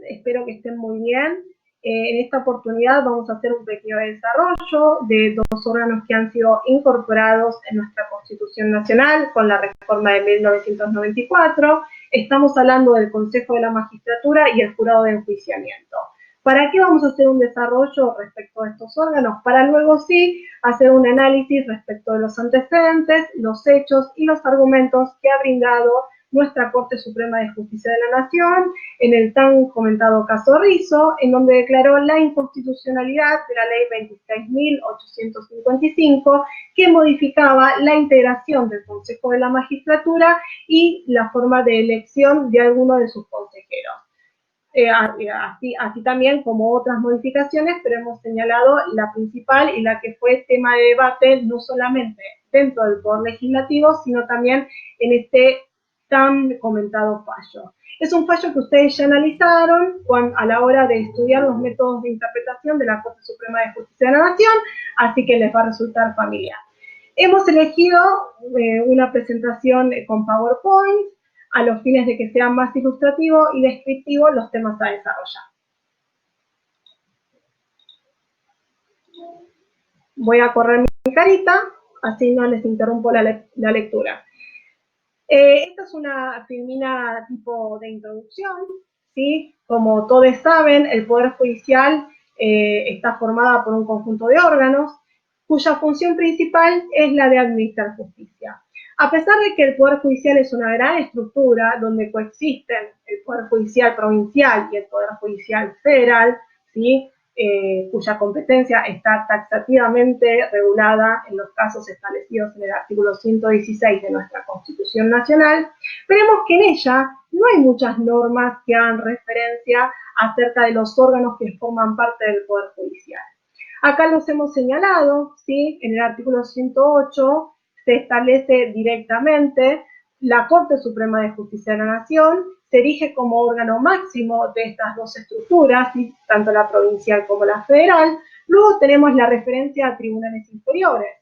Espero que estén muy bien. En esta oportunidad vamos a hacer un pequeño desarrollo de dos órganos que han sido incorporados en nuestra Constitución Nacional con la reforma de 1994. Estamos hablando del Consejo de la Magistratura y el Jurado de Enjuiciamiento. ¿Para qué vamos a hacer un desarrollo respecto a estos órganos? Para luego sí hacer un análisis respecto de los antecedentes, los hechos y los argumentos que ha brindado nuestra Corte Suprema de Justicia de la Nación en el tan comentado caso Rizzo, en donde declaró la inconstitucionalidad de la Ley 26.855, que modificaba la integración del Consejo de la Magistratura y la forma de elección de alguno de sus consejeros. Así también como otras modificaciones, pero hemos señalado la principal y la que fue tema de debate no solamente dentro del Poder Legislativo, sino también en este tan comentado fallo. Es un fallo que ustedes ya analizaron a la hora de estudiar los métodos de interpretación de la Corte Suprema de Justicia de la Nación, así que les va a resultar familiar. Hemos elegido una presentación con PowerPoint a los fines de que sea más ilustrativo y descriptivo los temas a desarrollar. Voy a correr mi carita, así no les interrumpo la lectura. Esta es una filmina tipo de introducción, ¿sí? Como todos saben, el Poder Judicial está formada por un conjunto de órganos cuya función principal es la de administrar justicia. A pesar de que el Poder Judicial es una gran estructura donde coexisten el Poder Judicial provincial y el Poder Judicial federal, ¿sí? Cuya competencia está taxativamente regulada en los casos establecidos en el artículo 116 de nuestra Constitución Nacional, veremos que en ella no hay muchas normas que hagan referencia acerca de los órganos que forman parte del Poder Judicial. Acá los hemos señalado, ¿sí? En el artículo 108 se establece directamente la Corte Suprema de Justicia de la Nación, se erige como órgano máximo de estas dos estructuras, ¿sí? Tanto la provincial como la federal. Luego tenemos la referencia a tribunales inferiores,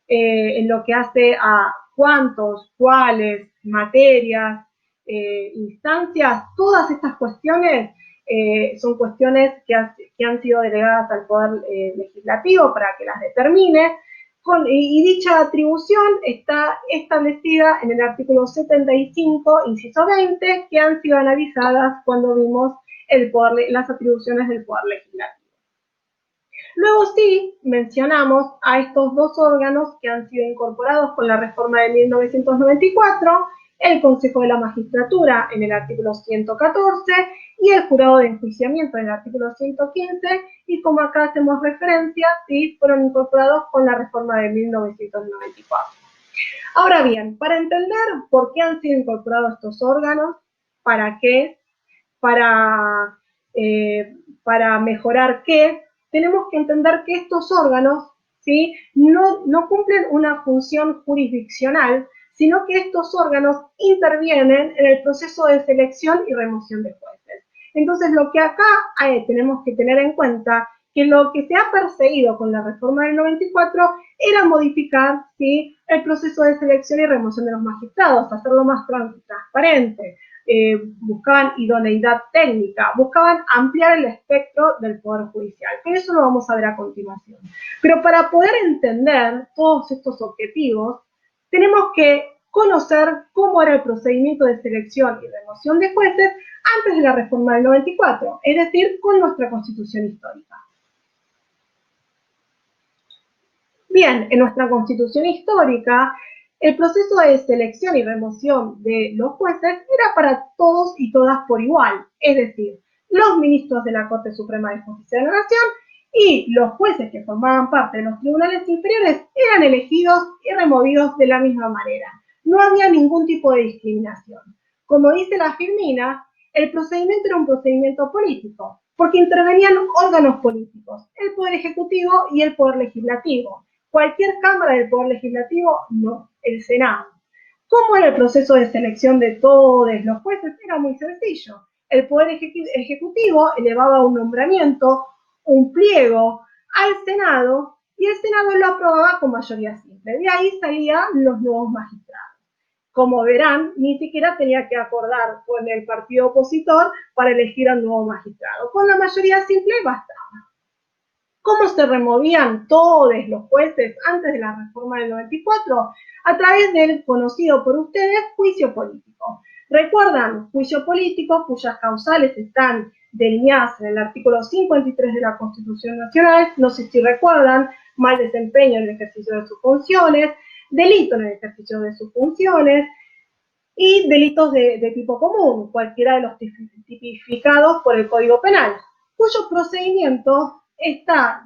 en lo que hace a cuántos, cuáles, materias, instancias, todas estas cuestiones son cuestiones que han sido delegadas al Poder Legislativo para que las determine, y dicha atribución está establecida en el artículo 75, inciso 20, que han sido analizadas cuando vimos las atribuciones del Poder Legislativo. Luego sí mencionamos a estos dos órganos que han sido incorporados con la reforma de 1994, el Consejo de la Magistratura en el artículo 114 y el Jurado de Enjuiciamiento en el artículo 115, y como acá hacemos referencia, sí, fueron incorporados con la reforma de 1994. Ahora bien, para entender por qué han sido incorporados estos órganos, ¿para qué? Para mejorar qué, tenemos que entender que estos órganos, ¿sí? no cumplen una función jurisdiccional, sino que estos órganos intervienen en el proceso de selección y remoción de jueces. Entonces, lo que acá tenemos que tener en cuenta, que lo que se ha perseguido con la reforma del 94 era modificar, ¿sí? El proceso de selección y remoción de los magistrados, hacerlo más transparente. Buscaban idoneidad técnica, buscaban ampliar el espectro del Poder Judicial, que eso lo vamos a ver a continuación. Pero para poder entender todos estos objetivos, tenemos que conocer cómo era el procedimiento de selección y remoción de jueces antes de la reforma del 94, es decir, con nuestra Constitución histórica. Bien, en nuestra Constitución histórica, el proceso de selección y remoción de los jueces era para todos y todas por igual, es decir, los ministros de la Corte Suprema de Justicia de la Nación y los jueces que formaban parte de los tribunales inferiores eran elegidos y removidos de la misma manera. No había ningún tipo de discriminación. Como dice la Firmina, el procedimiento era un procedimiento político, porque intervenían órganos políticos, el Poder Ejecutivo y el Poder Legislativo. Cualquier cámara del Poder Legislativo, no, el Senado. ¿Cómo era el proceso de selección de todos los jueces? Era muy sencillo. El Poder Ejecutivo elevaba un nombramiento, un pliego al Senado, y el Senado lo aprobaba con mayoría simple. De ahí salían los nuevos magistrados. como verán, ni siquiera tenía que acordar con el partido opositor para elegir al nuevo magistrado. Con la mayoría simple bastaba. ¿Cómo se removían todos los jueces antes de la reforma del 94? A través del conocido por ustedes juicio político. ¿Recuerdan? Juicio político cuyas causales están delineadas en el artículo 53 de la Constitución Nacional. No sé si recuerdan: mal desempeño en el ejercicio de sus funciones, delito en el ejercicio de sus funciones y delitos de tipo común, cualquiera de los tipificados por el Código Penal, cuyo procedimiento está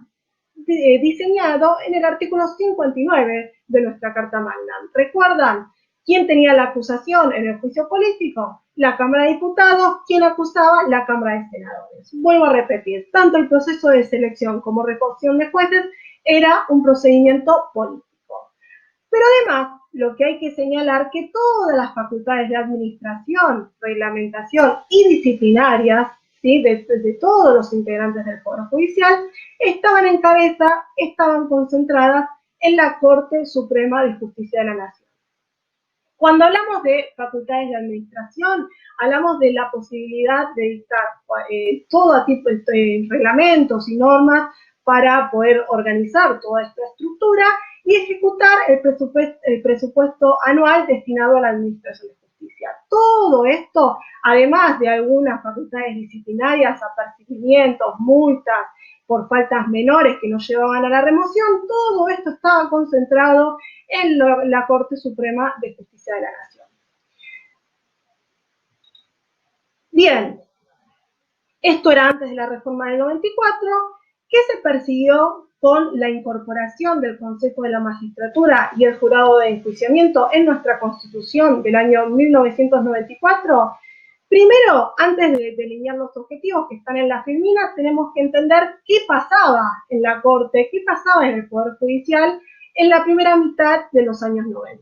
diseñado en el artículo 59 de nuestra Carta Magna. ¿Recuerdan quién tenía la acusación en el juicio político? La Cámara de Diputados. ¿Quién acusaba? La Cámara de Senadores. Vuelvo a repetir, tanto el proceso de selección como reposición de jueces era un procedimiento político. Pero además, lo que hay que señalar que todas las facultades de administración, reglamentación y disciplinarias, ¿sí?, de todos los integrantes del Poder Judicial, estaban en cabeza, estaban concentradas en la Corte Suprema de Justicia de la Nación. Cuando hablamos de facultades de administración, hablamos de la posibilidad de dictar todo tipo de reglamentos y normas para poder organizar toda esta estructura y ejecutar el presupuesto anual destinado a la administración de justicia. Todo esto, además de algunas facultades disciplinarias, apercibimientos, multas por faltas menores que nos llevaban a la remoción, todo esto estaba concentrado en la Corte Suprema de Justicia de la Nación. Bien, esto era antes de la reforma del 94, que se persiguió con la incorporación del Consejo de la Magistratura y el Jurado de Enjuiciamiento en nuestra Constitución del año 1994. Primero, antes de delinear los objetivos que están en la filmina, tenemos que entender qué pasaba en la Corte, qué pasaba en el Poder Judicial en la primera mitad de los años 90.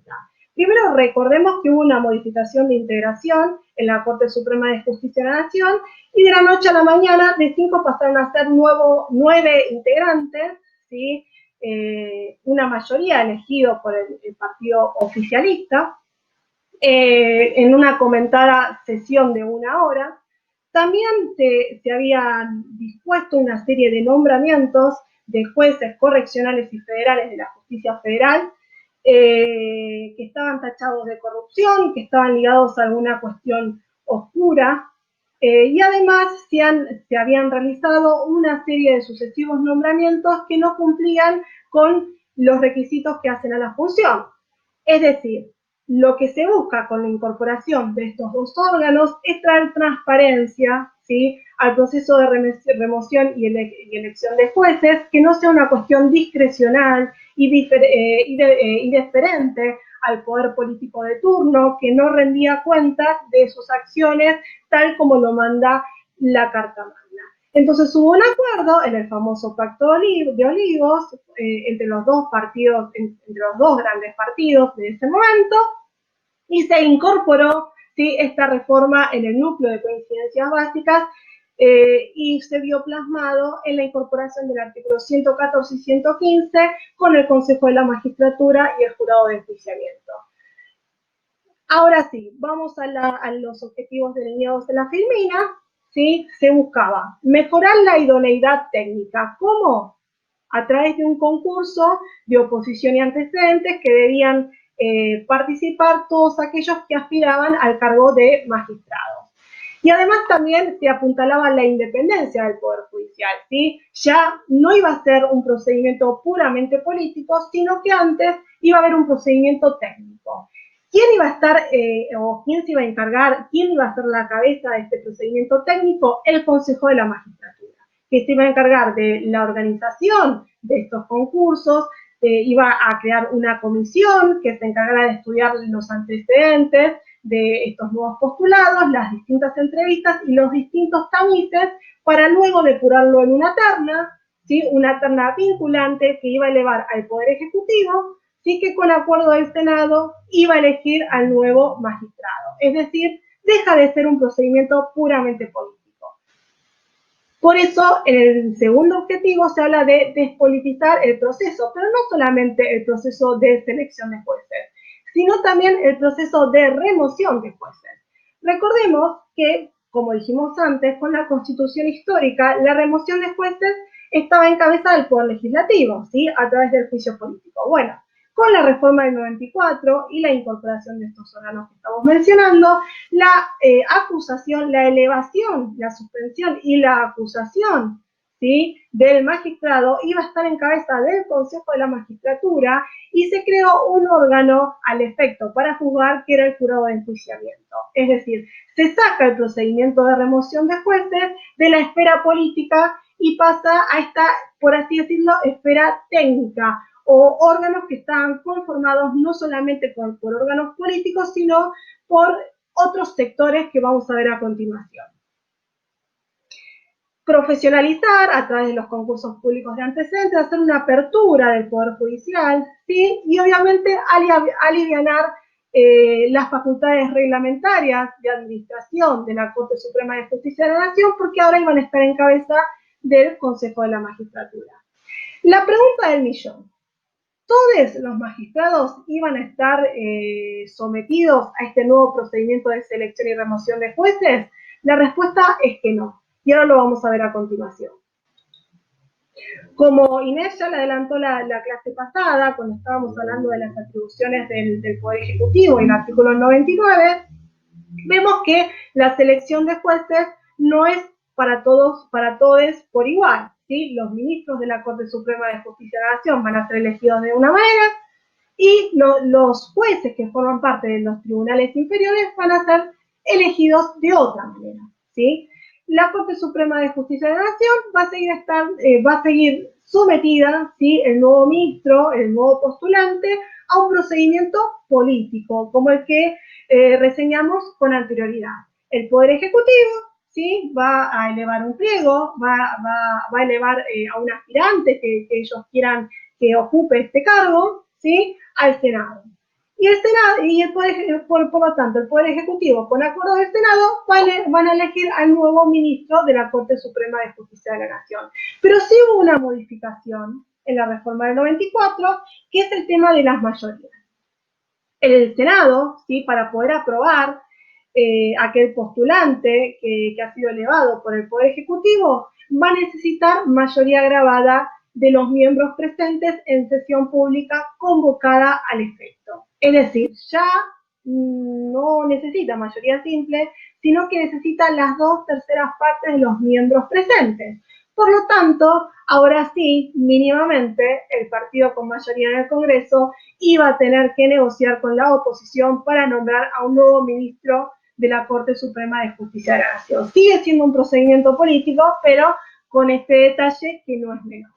Primero, recordemos que hubo una modificación de integración en la Corte Suprema de Justicia de la Nación y de la noche a la mañana de 5 pasaron a ser 9 integrantes, ¿sí? Una mayoría elegido por el partido oficialista, en una comentada sesión de 1 hora. También se habían dispuesto una serie de nombramientos de jueces correccionales y federales de la justicia federal, que estaban tachados de corrupción, que estaban ligados a alguna cuestión oscura, y además se habían realizado una serie de sucesivos nombramientos que no cumplían con los requisitos que hacen a la función. Es decir, lo que se busca con la incorporación de estos dos órganos es traer transparencia, ¿sí?, al proceso de remoción y elección de jueces, que no sea una cuestión discrecional y deferente al poder político de turno, que no rendía cuentas de sus acciones tal como lo manda la Carta Magna. Entonces hubo un acuerdo en el famoso Pacto de Olivos entre los dos partidos, entre los dos grandes partidos de ese momento, y se incorporó, ¿sí?, esta reforma en el núcleo de coincidencias básicas y se vio plasmado en la incorporación del artículo 114 y 115 con el Consejo de la Magistratura y el Jurado de Enjuiciamiento. Ahora sí, vamos a los objetivos delineados en la filmina. ¿Sí? Se buscaba mejorar la idoneidad técnica. ¿Cómo? A través de un concurso de oposición y antecedentes que debían participar todos aquellos que aspiraban al cargo de magistrados. Y además también se apuntalaba la independencia del Poder Judicial, ¿sí? Ya no iba a ser un procedimiento puramente político, sino que antes iba a haber un procedimiento técnico. ¿Quién iba a estar o quién se iba a encargar, quién iba a ser la cabeza de este procedimiento técnico? El Consejo de la Magistratura, que se iba a encargar de la organización de estos concursos, iba a crear una comisión que se encargara de estudiar los antecedentes de estos nuevos postulados, las distintas entrevistas y los distintos tamices para luego depurarlo en una terna, ¿sí? Una terna vinculante que iba a elevar al Poder Ejecutivo, sí, que con acuerdo del Senado iba a elegir al nuevo magistrado. Es decir, deja de ser un procedimiento puramente político. Por eso, en el segundo objetivo se habla de despolitizar el proceso, pero no solamente el proceso de selección de jueces, sino también el proceso de remoción de jueces. Recordemos que, como dijimos antes, con la Constitución histórica, la remoción de jueces estaba encabezada del Poder Legislativo, ¿sí? A través del juicio político. Bueno, con la reforma del 94 y la incorporación de estos órganos que estamos mencionando, la acusación, la elevación, la suspensión y la acusación, ¿sí?, del magistrado iba a estar en cabeza del Consejo de la Magistratura y se creó un órgano al efecto para juzgar, que era el jurado de enjuiciamiento. Es decir, se saca el procedimiento de remoción de jueces de la esfera política y pasa a esta, por así decirlo, esfera técnica, o órganos que están conformados no solamente por órganos políticos, sino por otros sectores que vamos a ver a continuación. Profesionalizar a través de los concursos públicos de antecedentes, hacer una apertura del Poder Judicial, ¿sí? Y obviamente alivianar las facultades reglamentarias de administración de la Corte Suprema de Justicia de la Nación, porque ahora iban a estar en cabeza del Consejo de la Magistratura. La pregunta del millón: ¿todos los magistrados iban a estar sometidos a este nuevo procedimiento de selección y remoción de jueces? La respuesta es que no, y ahora lo vamos a ver a continuación. Como Inés ya le adelantó la clase pasada, cuando estábamos hablando de las atribuciones del Poder Ejecutivo y el artículo 99, vemos que la selección de jueces no es para todos por igual, ¿sí? Los ministros de la Corte Suprema de Justicia de la Nación van a ser elegidos de una manera y los jueces que forman parte de los tribunales inferiores van a ser elegidos de otra manera, ¿sí? La Corte Suprema de Justicia de la Nación va a seguir sometida, ¿sí?, el nuevo ministro, el nuevo postulante, a un procedimiento político, como el que reseñamos con anterioridad. El Poder Ejecutivo, ¿sí?, va a elevar un pliego, va a elevar a un aspirante que ellos quieran que ocupe este cargo, ¿sí?, al Senado. Y el Senado, por lo tanto, el Poder Ejecutivo, con acuerdo del Senado, van a elegir al nuevo ministro de la Corte Suprema de Justicia de la Nación. Pero sí hubo una modificación en la reforma del 94, que es el tema de las mayorías. El Senado, ¿sí?, para poder aprobar aquel postulante que ha sido elevado por el Poder Ejecutivo, va a necesitar mayoría agravada de los miembros presentes en sesión pública convocada al efecto. Es decir, ya no necesita mayoría simple, sino que necesita las 2/3 partes de los miembros presentes. Por lo tanto, ahora sí, mínimamente, el partido con mayoría en el Congreso iba a tener que negociar con la oposición para nombrar a un nuevo ministro de la Corte Suprema de Justicia de la Nación. Sigue siendo un procedimiento político, pero con este detalle que no es menor.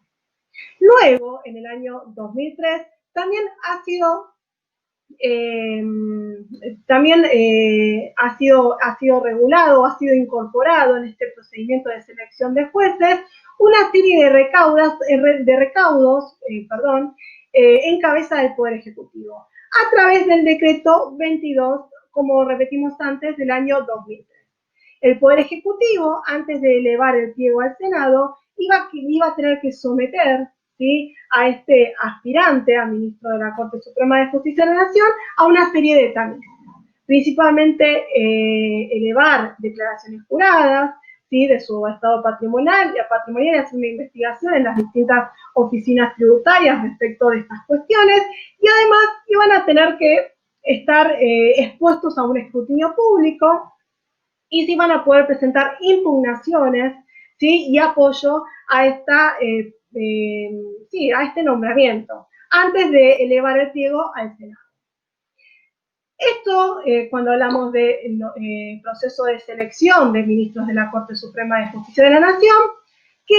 Luego, en el año 2003, también ha sido regulado, ha sido incorporado en este procedimiento de selección de jueces una serie de recaudos en cabeza del Poder Ejecutivo, a través del decreto 22, como repetimos antes, del año 2003. El Poder Ejecutivo, antes de elevar el pliego al Senado, iba a tener que someter, ¿sí?, a este aspirante a ministro de la Corte Suprema de Justicia de la Nación a una serie de trámites, principalmente elevar declaraciones juradas, ¿sí?, de su estado patrimonial y hacer una investigación en las distintas oficinas tributarias respecto de estas cuestiones, y además iban a tener que estar expuestos a un escrutinio público y se iban a poder presentar impugnaciones, ¿sí?, y apoyo a este nombramiento, antes de elevar el pliego al Senado. Esto, cuando hablamos de proceso de selección de ministros de la Corte Suprema de Justicia de la Nación, que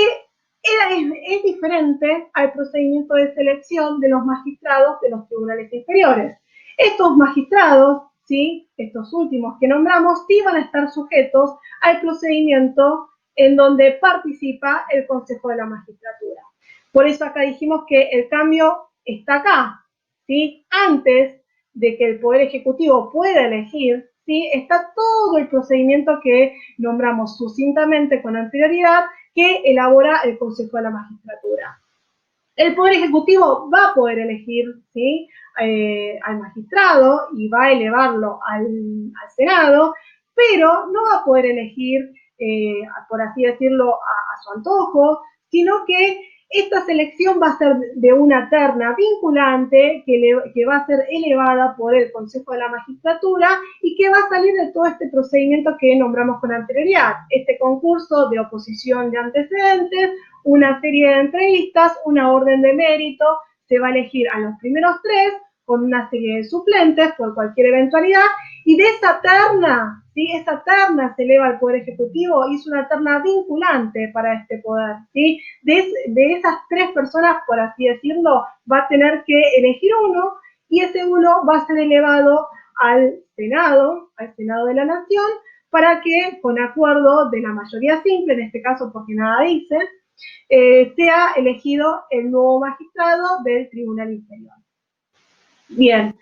es diferente al procedimiento de selección de los magistrados de los tribunales inferiores. Estos magistrados, ¿sí?, estos últimos que nombramos, sí van a estar sujetos al procedimiento en donde participa el Consejo de la Magistratura. Por eso acá dijimos que el cambio está acá, ¿sí? Antes de que el Poder Ejecutivo pueda elegir, ¿sí?, está todo el procedimiento que nombramos sucintamente con anterioridad, que elabora el Consejo de la Magistratura. El Poder Ejecutivo va a poder elegir, ¿sí?, al magistrado y va a elevarlo al Senado, pero no va a poder elegir, por así decirlo, a su antojo, sino que esta selección va a ser de una terna vinculante que va a ser elevada por el Consejo de la Magistratura y que va a salir de todo este procedimiento que nombramos con anterioridad, este concurso de oposición de antecedentes, una serie de entrevistas, una orden de mérito, se va a elegir a los primeros 3 con una serie de suplentes por cualquier eventualidad, y de esa terna, ¿sí?, esa terna se eleva al Poder Ejecutivo y es una terna vinculante para este poder, ¿sí? De esas 3 personas, por así decirlo, va a tener que elegir uno, y ese uno va a ser elevado al Senado de la Nación, para que, con acuerdo de la mayoría simple, en este caso porque nada dice, sea elegido el nuevo magistrado del Tribunal Inferior. Bien,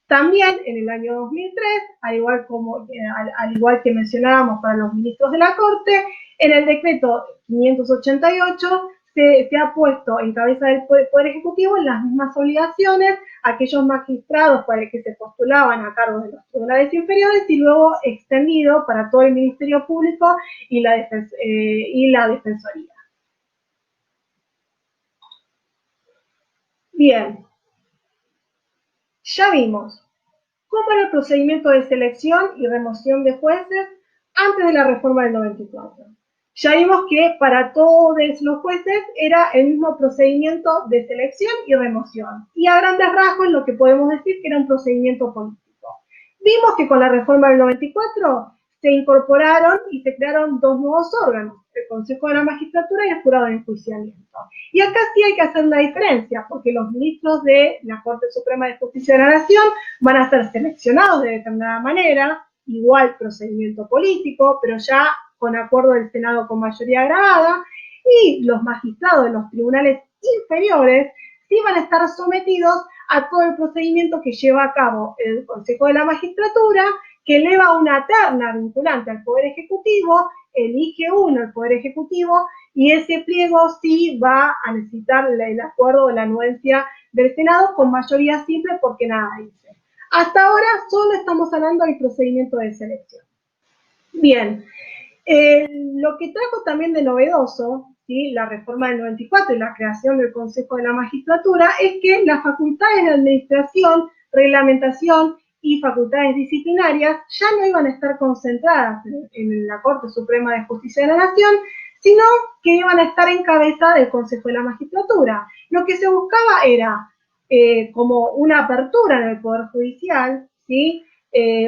también en el año 2003, al igual que mencionábamos para los ministros de la Corte, en el decreto 588 se ha puesto en cabeza del Poder Ejecutivo las mismas obligaciones a aquellos magistrados para los que se postulaban a cargo de los tribunales inferiores, y luego extendido para todo el Ministerio Público y la Defensoría. Bien, ya vimos cómo era el procedimiento de selección y remoción de jueces antes de la reforma del 94. Ya vimos que para todos los jueces era el mismo procedimiento de selección y remoción. Y a grandes rasgos lo que podemos decir que era un procedimiento político. Vimos que con la reforma del 94 se incorporaron y se crearon 2 nuevos órganos, el Consejo de la Magistratura y el Jurado de Enjuiciamiento. Y acá sí hay que hacer una diferencia, porque los ministros de la Corte Suprema de Justicia de la Nación van a ser seleccionados de determinada manera, igual procedimiento político, pero ya con acuerdo del Senado con mayoría agravada, y los magistrados de los tribunales inferiores sí van a estar sometidos a todo el procedimiento que lleva a cabo el Consejo de la Magistratura, que eleva una terna vinculante al Poder Ejecutivo, elige uno el Poder Ejecutivo, y ese pliego sí va a necesitar el acuerdo o la anuencia del Senado con mayoría simple, porque nada dice. Hasta ahora solo estamos hablando del procedimiento de selección. Bien, lo que trajo también de novedoso, ¿sí?, la reforma del 94 y la creación del Consejo de la Magistratura, es que las facultades de administración, reglamentación y facultades disciplinarias ya no iban a estar concentradas en la Corte Suprema de Justicia de la Nación, sino que iban a estar en cabeza del Consejo de la Magistratura. Lo que se buscaba era como una apertura en el Poder Judicial, ¿sí?,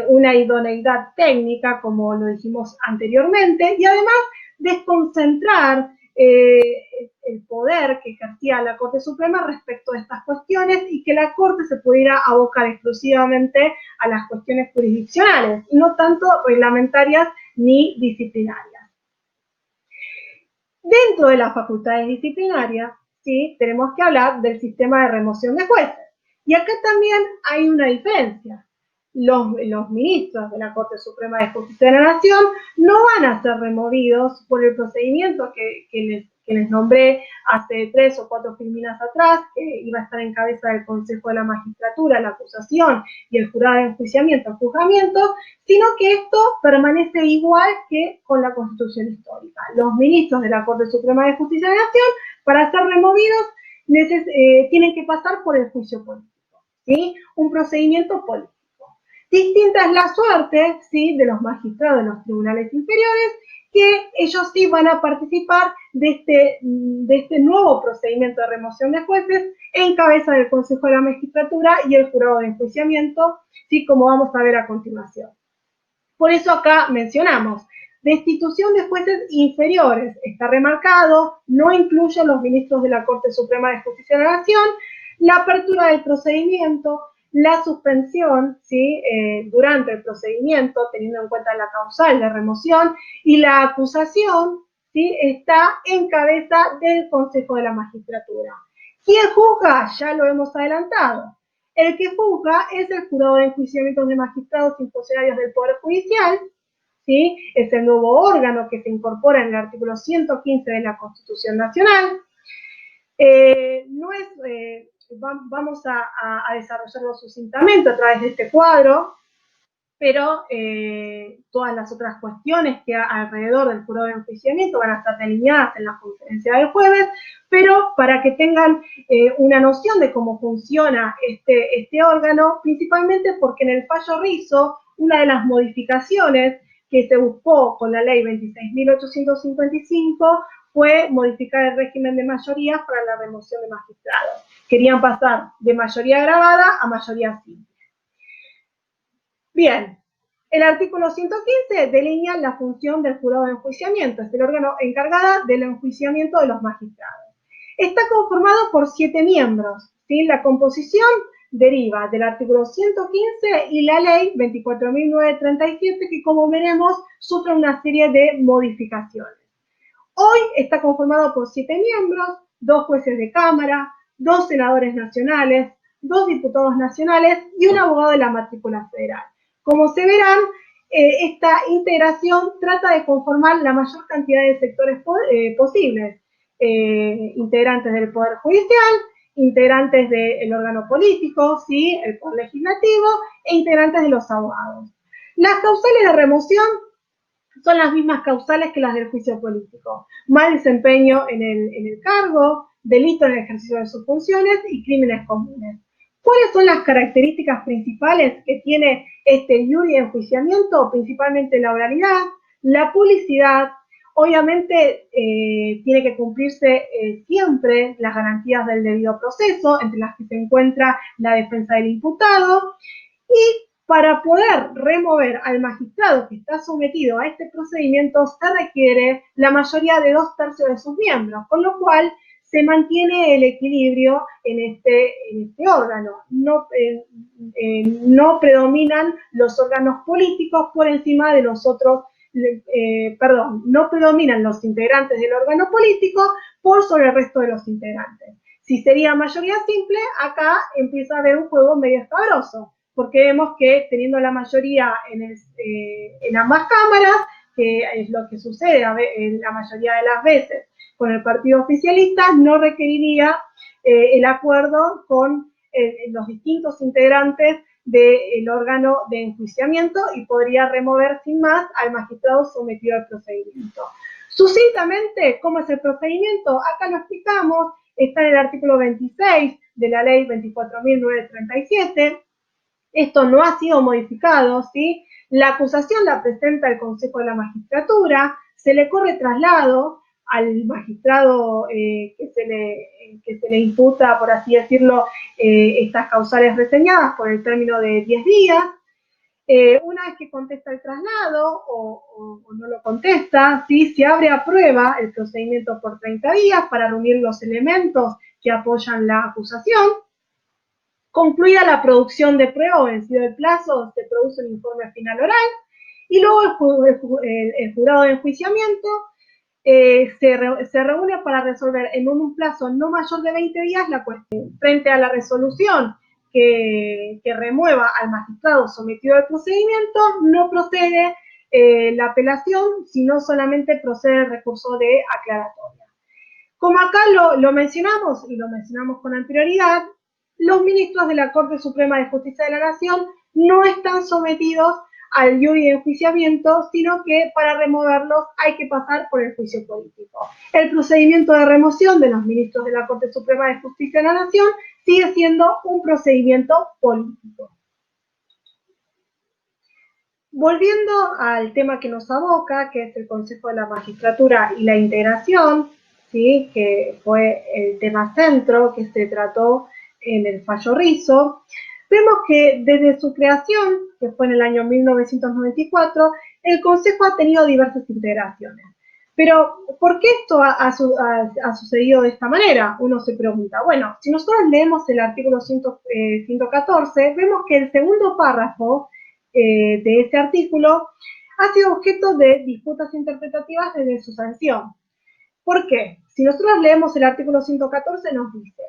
una idoneidad técnica, como lo dijimos anteriormente, y además desconcentrar el poder que ejercía la Corte Suprema respecto de estas cuestiones, y que la Corte se pudiera abocar exclusivamente a las cuestiones jurisdiccionales, no tanto reglamentarias ni disciplinarias. Dentro de las facultades disciplinarias, ¿sí?, tenemos que hablar del sistema de remoción de jueces. Y acá también hay una diferencia. Los ministros de la Corte Suprema de Justicia de la Nación no van a ser removidos por el procedimiento que les nombré hace 3 o 4 filminas atrás, que iba a estar en cabeza del Consejo de la Magistratura, la acusación y el jurado de enjuiciamiento, el juzgamiento, sino que esto permanece igual que con la Constitución histórica. Los ministros de la Corte Suprema de Justicia de la Nación, para ser removidos, tienen que pasar por el juicio político, ¿sí?, un procedimiento político. Distinta es la suerte, ¿sí?, de los magistrados de los tribunales inferiores, que ellos sí van a participar de este nuevo procedimiento de remoción de jueces en cabeza del Consejo de la Magistratura y el Jurado de Enjuiciamiento, ¿sí?, como vamos a ver a continuación. Por eso acá mencionamos, destitución de jueces inferiores, está remarcado, no incluye a los ministros de la Corte Suprema de Justicia de la Nación, la apertura del procedimiento, la suspensión, ¿sí?, durante el procedimiento, teniendo en cuenta la causal de remoción, y la acusación, ¿sí?, está en cabeza del Consejo de la Magistratura. ¿Quién juzga? Ya lo hemos adelantado. El que juzga es el Jurado de Enjuiciamiento de Magistrados y Funcionarios del Poder Judicial, ¿sí?, es el nuevo órgano que se incorpora en el artículo 115 de la Constitución Nacional. Vamos a desarrollarlo sucintamente a través de este cuadro, pero todas las otras cuestiones que alrededor del jurado de enjuiciamiento van a estar delineadas en la conferencia del jueves, pero para que tengan una noción de cómo funciona este órgano, principalmente porque en el fallo Rizzo, una de las modificaciones que se buscó con la ley 26.855 fue modificar el régimen de mayorías para la remoción de magistrados. Querían pasar de mayoría agravada a mayoría simple. Bien, el artículo 115 delinea la función del jurado de enjuiciamiento, es el órgano encargado del enjuiciamiento de los magistrados. Está conformado por 7 miembros, ¿sí? La composición deriva del artículo 115 y la ley 24.937, que como veremos sufre una serie de modificaciones. Hoy está conformado por 7 miembros, 2 jueces de cámara, 2 senadores nacionales, 2 diputados nacionales y un abogado de la matrícula federal. Como se verán, esta integración trata de conformar la mayor cantidad de sectores posibles, integrantes del Poder Judicial, integrantes del órgano político, ¿sí? El Poder Legislativo, e integrantes de los abogados. Las causales de remoción son las mismas causales que las del juicio político: mal desempeño en el cargo, delito en el ejercicio de sus funciones y crímenes comunes. ¿Cuáles son las características principales que tiene este jury de enjuiciamiento? Principalmente la oralidad, la publicidad, obviamente tiene que cumplirse siempre las garantías del debido proceso, entre las que se encuentra la defensa del imputado, y para poder remover al magistrado que está sometido a este procedimiento se requiere la mayoría de 2/3 de sus miembros, con lo cual se mantiene el equilibrio en este órgano. No predominan los órganos políticos por encima de los otros, no predominan los integrantes del órgano político por sobre el resto de los integrantes. Si sería mayoría simple, acá empieza a haber un juego medio escabroso, porque vemos que teniendo la mayoría en ambas cámaras, que es lo que sucede en la mayoría de las veces con el partido oficialista, no requeriría el acuerdo con los distintos integrantes del órgano de enjuiciamiento y podría remover sin más al magistrado sometido al procedimiento. Sucintamente, ¿cómo es el procedimiento? Acá lo explicamos, está en el artículo 26 de la ley 24.937. Esto no ha sido modificado, ¿sí? La acusación la presenta el Consejo de la Magistratura, se le corre traslado al magistrado que se le imputa, por así decirlo, estas causales reseñadas por el término de 10 días. Una vez que contesta el traslado o no lo contesta, ¿sí? Se abre a prueba el procedimiento por 30 días para reunir los elementos que apoyan la acusación. Concluida la producción de prueba o vencido el plazo, se produce un informe final oral y luego el jurado de enjuiciamiento se reúne para resolver en un plazo no mayor de 20 días la cuestión. Frente a la resolución que remueva al magistrado sometido al procedimiento, no procede la apelación, sino solamente procede el recurso de aclaratoria. Como acá lo mencionamos, y lo mencionamos con anterioridad, los ministros de la Corte Suprema de Justicia de la Nación no están sometidos al jury de enjuiciamiento, sino que para removerlos hay que pasar por el juicio político. El procedimiento de remoción de los ministros de la Corte Suprema de Justicia de la Nación sigue siendo un procedimiento político. Volviendo al tema que nos aboca, que es el Consejo de la Magistratura y la integración, ¿sí? Que fue el tema centro que se trató en el fallo Rizzo, vemos que desde su creación, que fue en el año 1994, el Consejo ha tenido diversas integraciones. Pero, ¿por qué esto ha sucedido de esta manera? Uno se pregunta. Bueno, si nosotros leemos el artículo 114, vemos que el segundo párrafo de ese artículo ha sido objeto de disputas interpretativas desde su sanción. ¿Por qué? Si nosotros leemos el artículo 114 nos dice: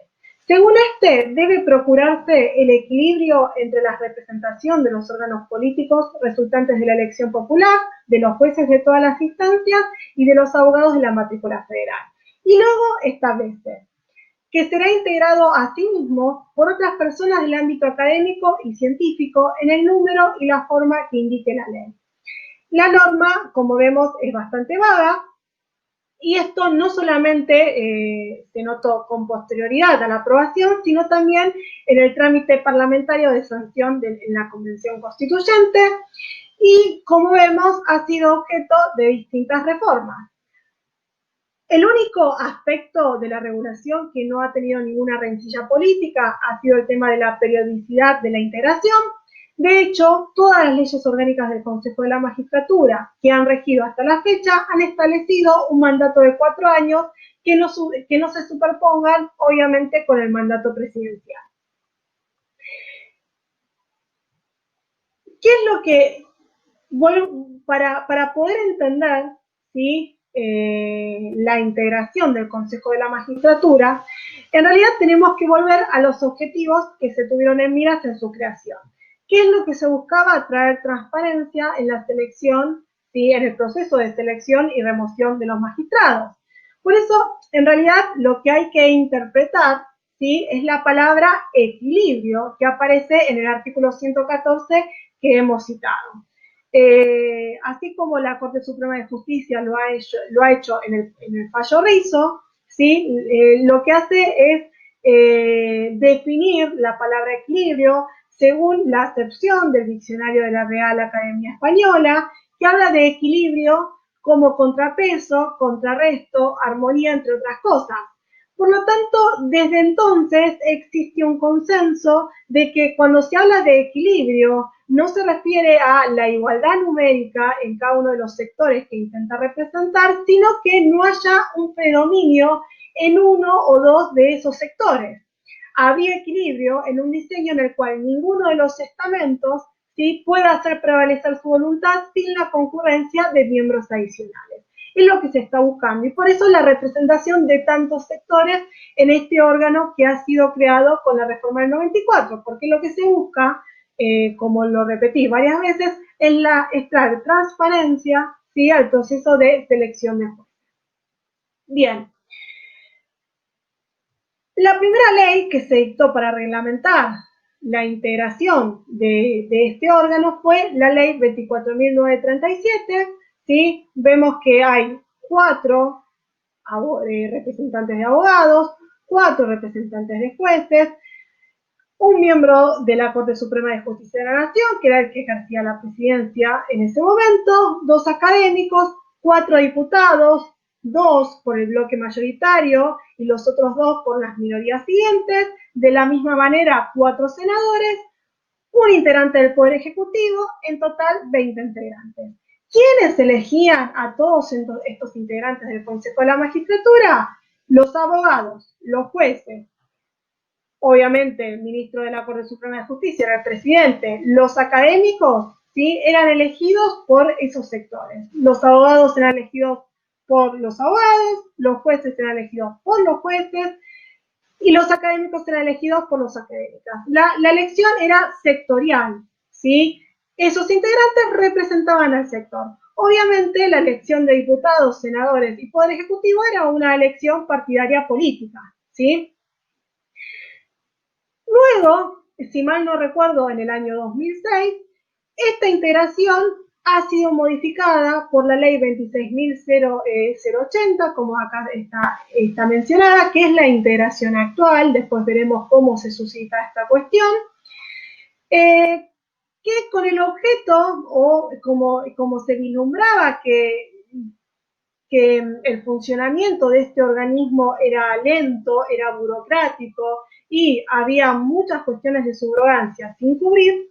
según este, debe procurarse el equilibrio entre la representación de los órganos políticos resultantes de la elección popular, de los jueces de todas las instancias y de los abogados de la matrícula federal. Y luego establece: que será integrado a sí mismo por otras personas del ámbito académico y científico en el número y la forma que indique la ley. La norma, como vemos, es bastante vaga, y esto no solamente se notó con posterioridad a la aprobación, sino también en el trámite parlamentario de sanción en la Convención Constituyente, y como vemos, ha sido objeto de distintas reformas. El único aspecto de la regulación que no ha tenido ninguna rencilla política ha sido el tema de la periodicidad de la integración. De hecho, todas las leyes orgánicas del Consejo de la Magistratura que han regido hasta la fecha han establecido un mandato de 4 años que no se superpongan, obviamente, con el mandato presidencial. ¿Qué es lo que, para poder entender, ¿sí?, la integración del Consejo de la Magistratura, en realidad tenemos que volver a los objetivos que se tuvieron en miras en su creación? ¿Qué es lo que se buscaba? Traer transparencia en la selección, ¿sí?, en el proceso de selección y remoción de los magistrados. Por eso, en realidad, lo que hay que interpretar, ¿sí?, es la palabra equilibrio, que aparece en el artículo 114 que hemos citado. Así como la Corte Suprema de Justicia lo ha hecho en el fallo Rizzo, ¿sí?, lo que hace es definir la palabra equilibrio según la acepción del diccionario de la Real Academia Española, que habla de equilibrio como contrapeso, contrarresto, armonía, entre otras cosas. Por lo tanto, desde entonces existe un consenso de que cuando se habla de equilibrio no se refiere a la igualdad numérica en cada uno de los sectores que intenta representar, sino que no haya un predominio en uno o dos de esos sectores. Habría equilibrio en un diseño en el cual ninguno de los estamentos, ¿sí?, pueda hacer prevalecer su voluntad sin la concurrencia de miembros adicionales. Es lo que se está buscando, y por eso la representación de tantos sectores en este órgano que ha sido creado con la reforma del 94, porque lo que se busca, como lo repetí varias veces, es traer transparencia, ¿sí?, al proceso de selección de jueces. Bien. La primera ley que se dictó para reglamentar la integración de este órgano fue la ley 24.937, ¿sí? Vemos que hay 4 representantes de abogados, 4 representantes de jueces, un miembro de la Corte Suprema de Justicia de la Nación, que era el que ejercía la presidencia en ese momento, 2 académicos, 4 diputados, 2 por el bloque mayoritario y los otros 2 por las minorías siguientes, de la misma manera 4 senadores, un integrante del Poder Ejecutivo, en total 20 integrantes. ¿Quiénes elegían a todos estos integrantes del Consejo de la Magistratura? Los abogados, los jueces, obviamente el ministro de la Corte Suprema de Justicia era el presidente, los académicos, ¿sí?, eran elegidos por esos sectores, los abogados eran elegidos por los abogados, los jueces eran elegidos por los jueces, y los académicos eran elegidos por los académicos. La elección era sectorial, ¿sí? Esos integrantes representaban al sector. Obviamente la elección de diputados, senadores y Poder Ejecutivo era una elección partidaria política, ¿sí? Luego, si mal no recuerdo, en el año 2006, esta integración ha sido modificada por la ley 26.080, como acá está mencionada, que es la integración actual. Después veremos cómo se suscita esta cuestión, que con el objeto, o como se vislumbraba que el funcionamiento de este organismo era lento, era burocrático y había muchas cuestiones de subrogancia sin cubrir,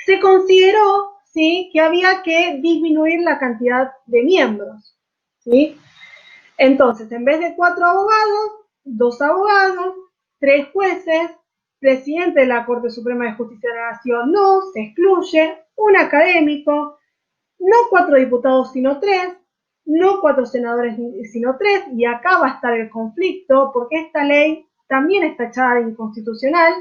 se consideró, ¿sí?, que había que disminuir la cantidad de miembros, ¿sí? Entonces, en vez de 4 abogados, 2 abogados, 3 jueces, presidente de la Corte Suprema de Justicia de la Nación no, se excluye, un académico, no 4 diputados sino 3, no 4 senadores sino 3, y acá va a estar el conflicto, porque esta ley también está echada de inconstitucional,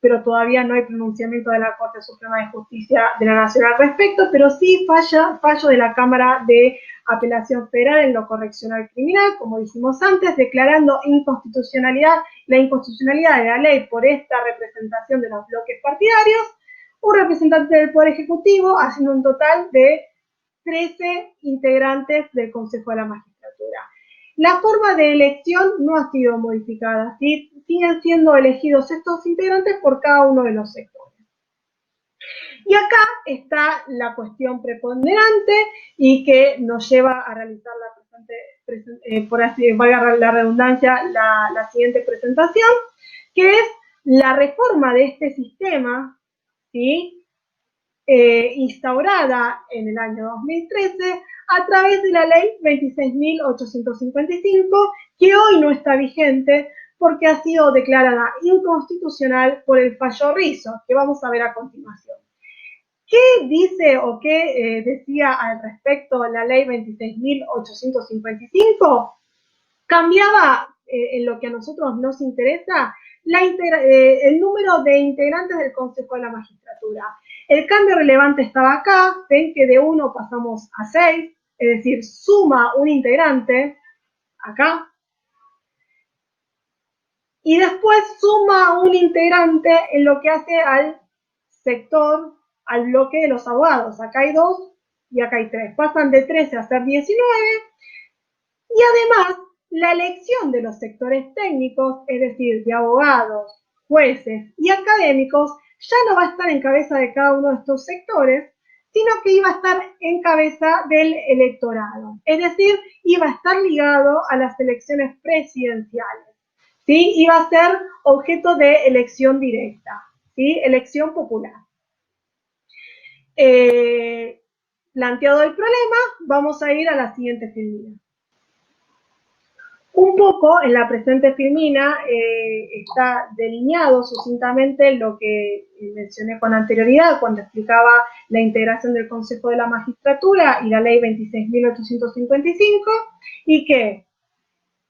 pero todavía no hay pronunciamiento de la Corte Suprema de Justicia de la Nación al respecto, pero sí fallo de la Cámara de Apelación Federal en lo correccional criminal, como dijimos antes, declarando la inconstitucionalidad de la ley por esta representación de los bloques partidarios, un representante del Poder Ejecutivo, haciendo un total de 13 integrantes del Consejo de la Magistratura. La forma de elección no ha sido modificada, ¿sí? Siguen siendo elegidos estos integrantes por cada uno de los sectores. Y acá está la cuestión preponderante y que nos lleva a realizar por así valga la redundancia, la siguiente presentación, que es la reforma de este sistema, ¿sí? Instaurada en el año 2013 a través de la ley 26.855, que hoy no está vigente porque ha sido declarada inconstitucional por el fallo Rizzo, que vamos a ver a continuación. ¿Qué dice o qué decía al respecto la ley 26.855? Cambiaba, en lo que a nosotros nos interesa, el número de integrantes del Consejo de la Magistratura. El cambio relevante estaba acá, ven que de 1 pasamos a 6, es decir, suma un integrante, acá, y después suma un integrante en lo que hace al sector, al bloque de los abogados. Acá hay 2 y acá hay 3. Pasan de 13 a ser 19, y además la elección de los sectores técnicos, es decir, de abogados, jueces y académicos, ya no va a estar en cabeza de cada uno de estos sectores, sino que iba a estar en cabeza del electorado. Es decir, iba a estar ligado a las elecciones presidenciales, ¿sí? Iba a ser objeto de elección directa, ¿sí? Elección popular. Planteado el problema, vamos a ir a la siguiente filmina. Un poco en la presente filmina está delineado sucintamente lo que mencioné con anterioridad cuando explicaba la integración del Consejo de la Magistratura y la ley 26.855, y que,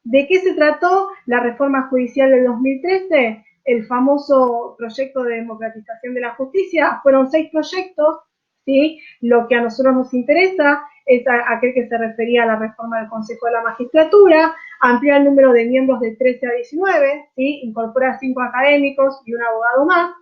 ¿de qué se trató la reforma judicial del 2013? El famoso proyecto de democratización de la justicia. Fueron 6 proyectos, ¿sí? Lo que a nosotros nos interesa es aquel que se refería a la reforma del Consejo de la Magistratura, ampliar el número de miembros de 13 a 19, ¿sí? Incorpora 5 académicos y un abogado más.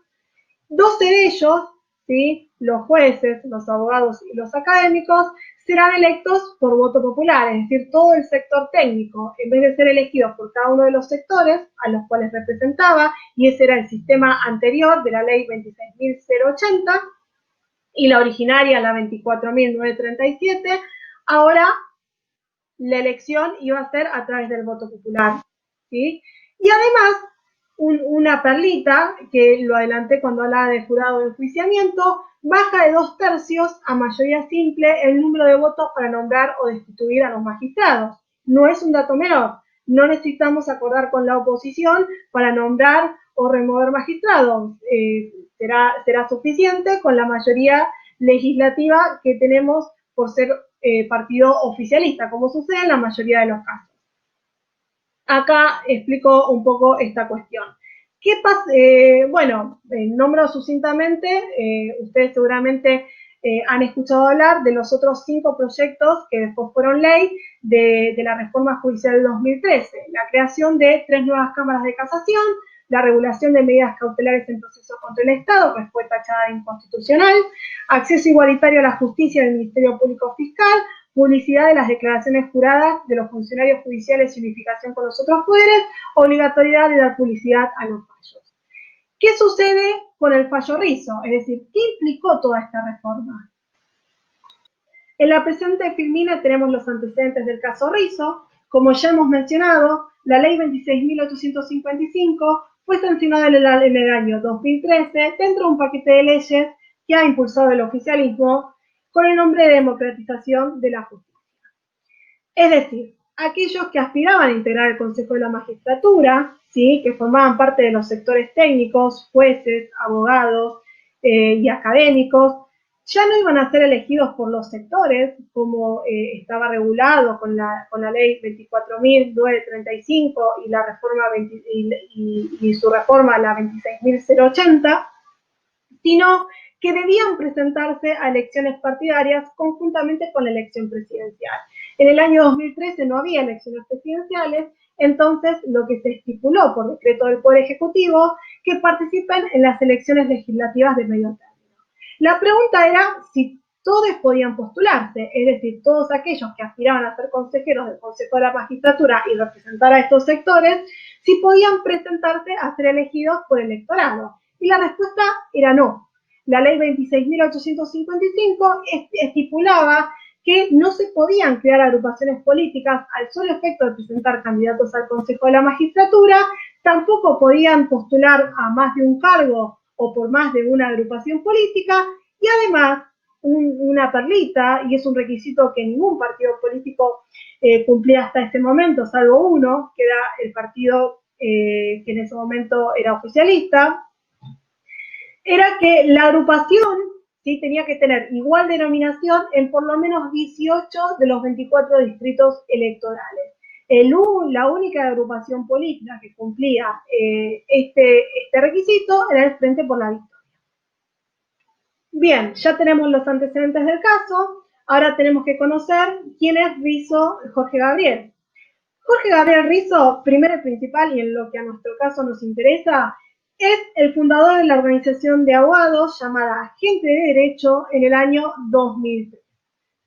12 de ellos, ¿sí? Los jueces, los abogados y los académicos, serán electos por voto popular, es decir, todo el sector técnico, en vez de ser elegidos por cada uno de los sectores a los cuales representaba, y ese era el sistema anterior de la ley 26.080, y la originaria, la 24.937, ahora la elección iba a ser a través del voto popular, ¿sí? Y además, una perlita, que lo adelanté cuando hablaba de jurado de enjuiciamiento, baja de 2/3 a mayoría simple el número de votos para nombrar o destituir a los magistrados. No es un dato menor, no necesitamos acordar con la oposición para nombrar o remover magistrados. Será suficiente con la mayoría legislativa que tenemos por ser partido oficialista, como sucede en la mayoría de los casos. Acá explico un poco esta cuestión. ¿Qué pasa? Bueno, nombro sucintamente, ustedes seguramente han escuchado hablar de los otros 5 proyectos que después fueron ley de la reforma judicial del 2013. La creación de 3 nuevas cámaras de casación, la regulación de medidas cautelares en procesos contra el Estado, que fue tachada de inconstitucional, acceso igualitario a la justicia del Ministerio Público Fiscal, publicidad de las declaraciones juradas de los funcionarios judiciales y unificación con los otros poderes, obligatoriedad de dar publicidad a los fallos. ¿Qué sucede con el fallo Rizzo? Es decir, ¿qué implicó toda esta reforma? En la presente filmina tenemos los antecedentes del caso Rizzo. Como ya hemos mencionado, la ley 26.855 fue sancionada en el año 2013 dentro de un paquete de leyes que ha impulsado el oficialismo con el nombre de democratización de la justicia. Es decir, aquellos que aspiraban a integrar el Consejo de la Magistratura, ¿sí? Que formaban parte de los sectores técnicos, jueces, abogados y académicos, ya no iban a ser elegidos por los sectores, como estaba regulado con la ley 24.935 y la reforma y su reforma, la 26.080, sino que debían presentarse a elecciones partidarias conjuntamente con la elección presidencial. En el año 2013 no había elecciones presidenciales, entonces lo que se estipuló por decreto del Poder Ejecutivo, que participen en las elecciones legislativas de medio término. La pregunta era si todos podían postularse, es decir, todos aquellos que aspiraban a ser consejeros del Consejo de la Magistratura y representar a estos sectores, si podían presentarse a ser elegidos por el electorado. Y la respuesta era no. La ley 26.855 estipulaba que no se podían crear agrupaciones políticas al solo efecto de presentar candidatos al Consejo de la Magistratura, tampoco podían postular a más de un cargo o por más de una agrupación política, y además, una perlita, y es un requisito que ningún partido político cumplía hasta este momento, salvo uno, que era el partido que en ese momento era oficialista, era que la agrupación, ¿sí?, tenía que tener igual denominación en por lo menos 18 de los 24 distritos electorales. La única agrupación política que cumplía este requisito era el Frente por la Victoria. Bien, ya tenemos los antecedentes del caso, ahora tenemos que conocer quién es Rizo Jorge Gabriel. Jorge Gabriel Rizo, primero y principal, y en lo que a nuestro caso nos interesa, es el fundador de la organización de abogados llamada Gente de Derecho en el año 2003.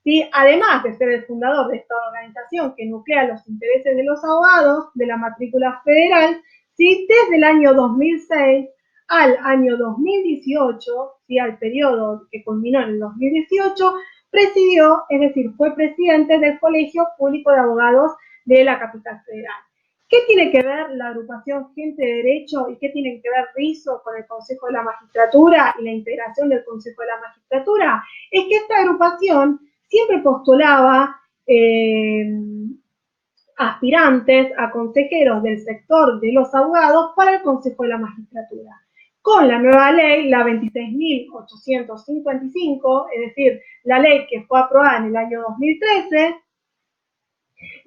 ¿Sí? Además de ser el fundador de esta organización que nuclea los intereses de los abogados de la matrícula federal, ¿sí?, desde el año 2006 al año 2018, ¿sí?, al periodo que culminó en el 2018, presidió, es decir, fue presidente del Colegio Público de Abogados de la Capital Federal. ¿Qué tiene que ver la agrupación Gente de Derecho y qué tiene que ver Rizo con el Consejo de la Magistratura y la integración del Consejo de la Magistratura? Es que esta agrupación siempre postulaba aspirantes a consejeros del sector de los abogados para el Consejo de la Magistratura. Con la nueva ley, la 26.855, es decir, la ley que fue aprobada en el año 2013,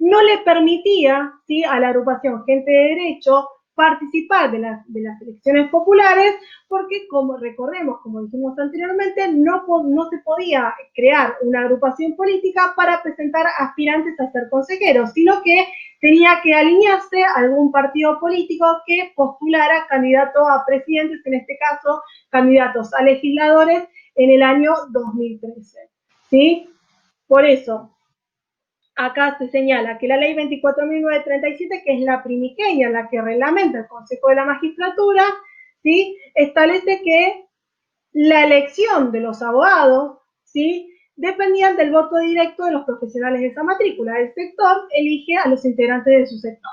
no le permitía, ¿sí?, a la agrupación Gente de Derecho participar de las elecciones populares porque, como recordemos, como dijimos anteriormente, no se podía crear una agrupación política para presentar aspirantes a ser consejeros, sino que tenía que alinearse a algún partido político que postulara candidatos a presidentes, en este caso, candidatos a legisladores en el año 2013, ¿sí? Por eso, acá se señala que la ley 24.937, que es la primigenia, la que reglamenta el Consejo de la Magistratura, ¿sí?, establece que la elección de los abogados, ¿sí?, dependían del voto directo de los profesionales de esa matrícula. El sector elige a los integrantes de su sector.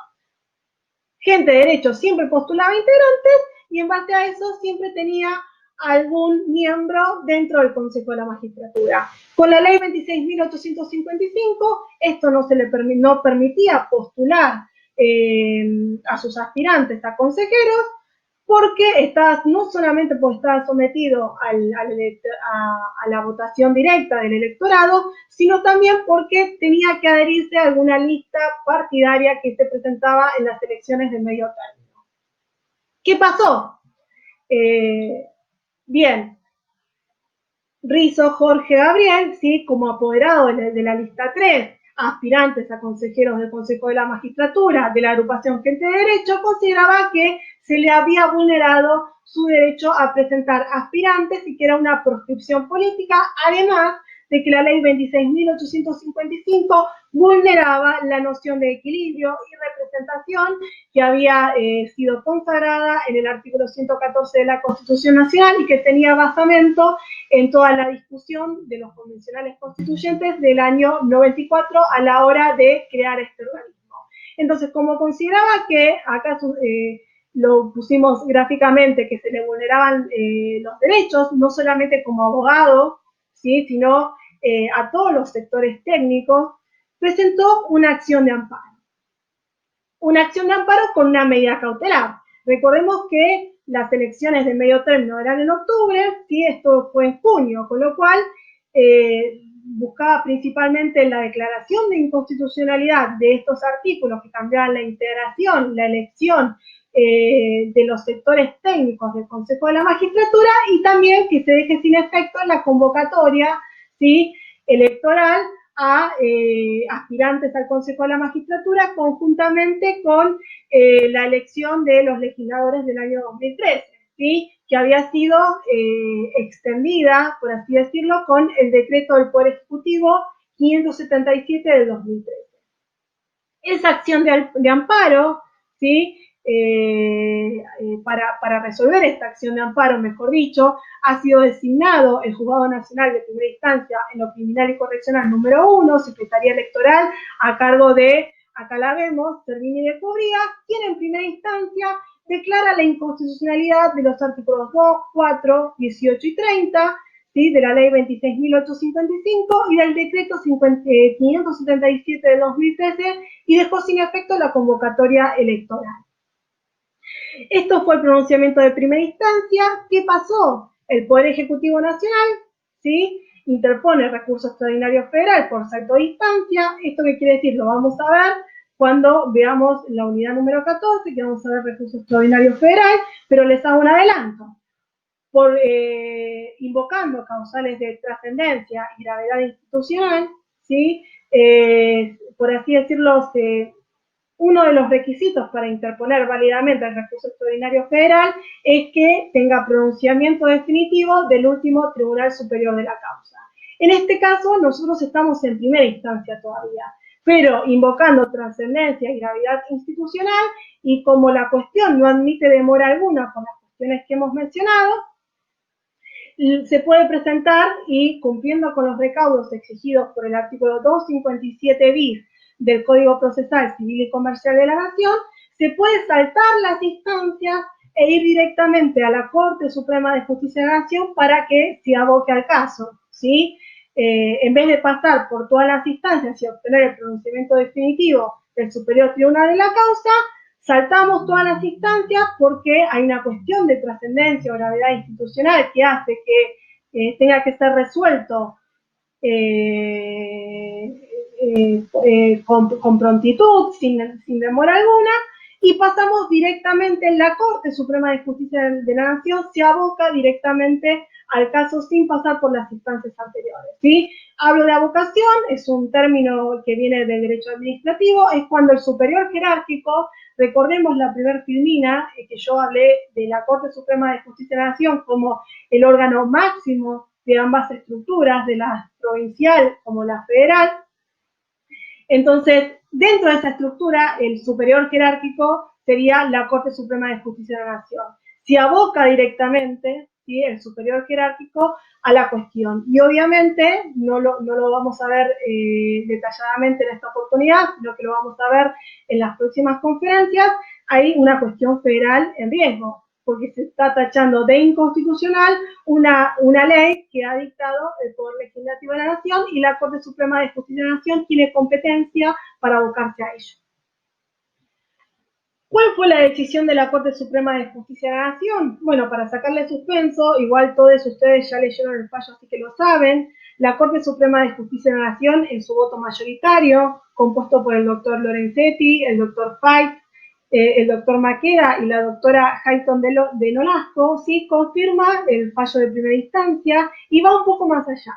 Gente de Derecho siempre postulaba integrantes y en base a eso siempre tenía algún miembro dentro del Consejo de la Magistratura. Con la ley 26.855, esto no permitía postular a sus aspirantes a consejeros, porque no solamente porque estaba sometido a la votación directa del electorado, sino también porque tenía que adherirse a alguna lista partidaria que se presentaba en las elecciones de medio término. ¿Qué pasó? Bien, Rizo Jorge Gabriel, ¿sí?, como apoderado de la lista 3, aspirantes a consejeros del Consejo de la Magistratura de la agrupación Gente de Derecho, consideraba que se le había vulnerado su derecho a presentar aspirantes y que era una proscripción política, además de que la ley 26.855 vulneraba la noción de equilibrio y representación que había sido consagrada en el artículo 114 de la Constitución Nacional y que tenía basamento en toda la discusión de los convencionales constituyentes del año 94 a la hora de crear este organismo. Entonces, como consideraba que acá lo pusimos gráficamente, que se le vulneraban los derechos, no solamente como abogado, ¿sí?, sino a todos los sectores técnicos, presentó una acción de amparo. Una acción de amparo con una medida cautelar. Recordemos que las elecciones de medio término eran en octubre, ¿sí? Esto fue en junio, con lo cual buscaba principalmente la declaración de inconstitucionalidad de estos artículos que cambiaban la integración, la elección de los sectores técnicos del Consejo de la Magistratura y también que se deje sin efecto la convocatoria, ¿sí?, electoral a aspirantes al Consejo de la Magistratura conjuntamente con la elección de los legisladores del año 2013, ¿sí?, que había sido extendida, por así decirlo, con el decreto del Poder Ejecutivo 577 del 2013. Esa acción de amparo, ¿sí?, para resolver esta acción de amparo, mejor dicho, ha sido designado el Juzgado Nacional de Primera Instancia en lo Criminal y Correccional número 1, Secretaría Electoral, a cargo de, acá la vemos, Servini de Cubría, quien en primera instancia declara la inconstitucionalidad de los artículos 2, 4, 18 y 30, ¿sí?, de la Ley 26.855 y del Decreto 577 de 2013 y dejó sin efecto la convocatoria electoral. Esto fue el pronunciamiento de primera instancia. ¿Qué pasó? El Poder Ejecutivo Nacional, ¿sí?, interpone recurso extraordinario federal por salto de instancia. ¿Esto qué quiere decir? Lo vamos a ver cuando veamos la unidad número 14, que vamos a ver recurso extraordinario federal, pero les hago un adelanto. Invocando causales de trascendencia y gravedad institucional, ¿sí?, por así decirlo, uno de los requisitos para interponer válidamente el recurso extraordinario federal es que tenga pronunciamiento definitivo del último Tribunal Superior de la causa. En este caso, nosotros estamos en primera instancia todavía, pero invocando trascendencia y gravedad institucional, y como la cuestión no admite demora alguna por las cuestiones que hemos mencionado, se puede presentar y, cumpliendo con los recaudos exigidos por el artículo 257 bis del Código Procesal Civil y Comercial de la Nación, se puede saltar las instancias e ir directamente a la Corte Suprema de Justicia de la Nación para que se aboque al caso, ¿sí? En vez de pasar por todas las instancias y obtener el pronunciamiento definitivo del Superior Tribunal de la causa, saltamos todas las instancias porque hay una cuestión de trascendencia o gravedad institucional que hace que tenga que ser resuelto con prontitud, sin demora alguna, y pasamos directamente en la Corte Suprema de Justicia de la Nación, se aboca directamente al caso sin pasar por las instancias anteriores, ¿sí? Hablo de abocación, es un término que viene del derecho administrativo, es cuando el superior jerárquico, recordemos la primera filmina, que yo hablé de la Corte Suprema de Justicia de la Nación como el órgano máximo de ambas estructuras, de la provincial como la federal. Entonces, dentro de esa estructura, el superior jerárquico sería la Corte Suprema de Justicia de la Nación. Se aboca directamente, ¿sí?, el superior jerárquico a la cuestión. Y obviamente no lo vamos a ver detalladamente en esta oportunidad, sino que lo vamos a ver en las próximas conferencias. Hay una cuestión federal en riesgo, porque se está tachando de inconstitucional una ley que ha dictado el Poder Legislativo de la Nación y la Corte Suprema de Justicia de la Nación tiene competencia para abocarse a ello. ¿Cuál fue la decisión de la Corte Suprema de Justicia de la Nación? Bueno, para sacarle suspenso, igual todos ustedes ya leyeron el fallo, así que lo saben, la Corte Suprema de Justicia de la Nación, en su voto mayoritario, compuesto por el doctor Lorenzetti, el doctor Fait, el doctor Maqueda y la doctora Hayton de Nolasco, ¿sí?, confirma el fallo de primera instancia y va un poco más allá.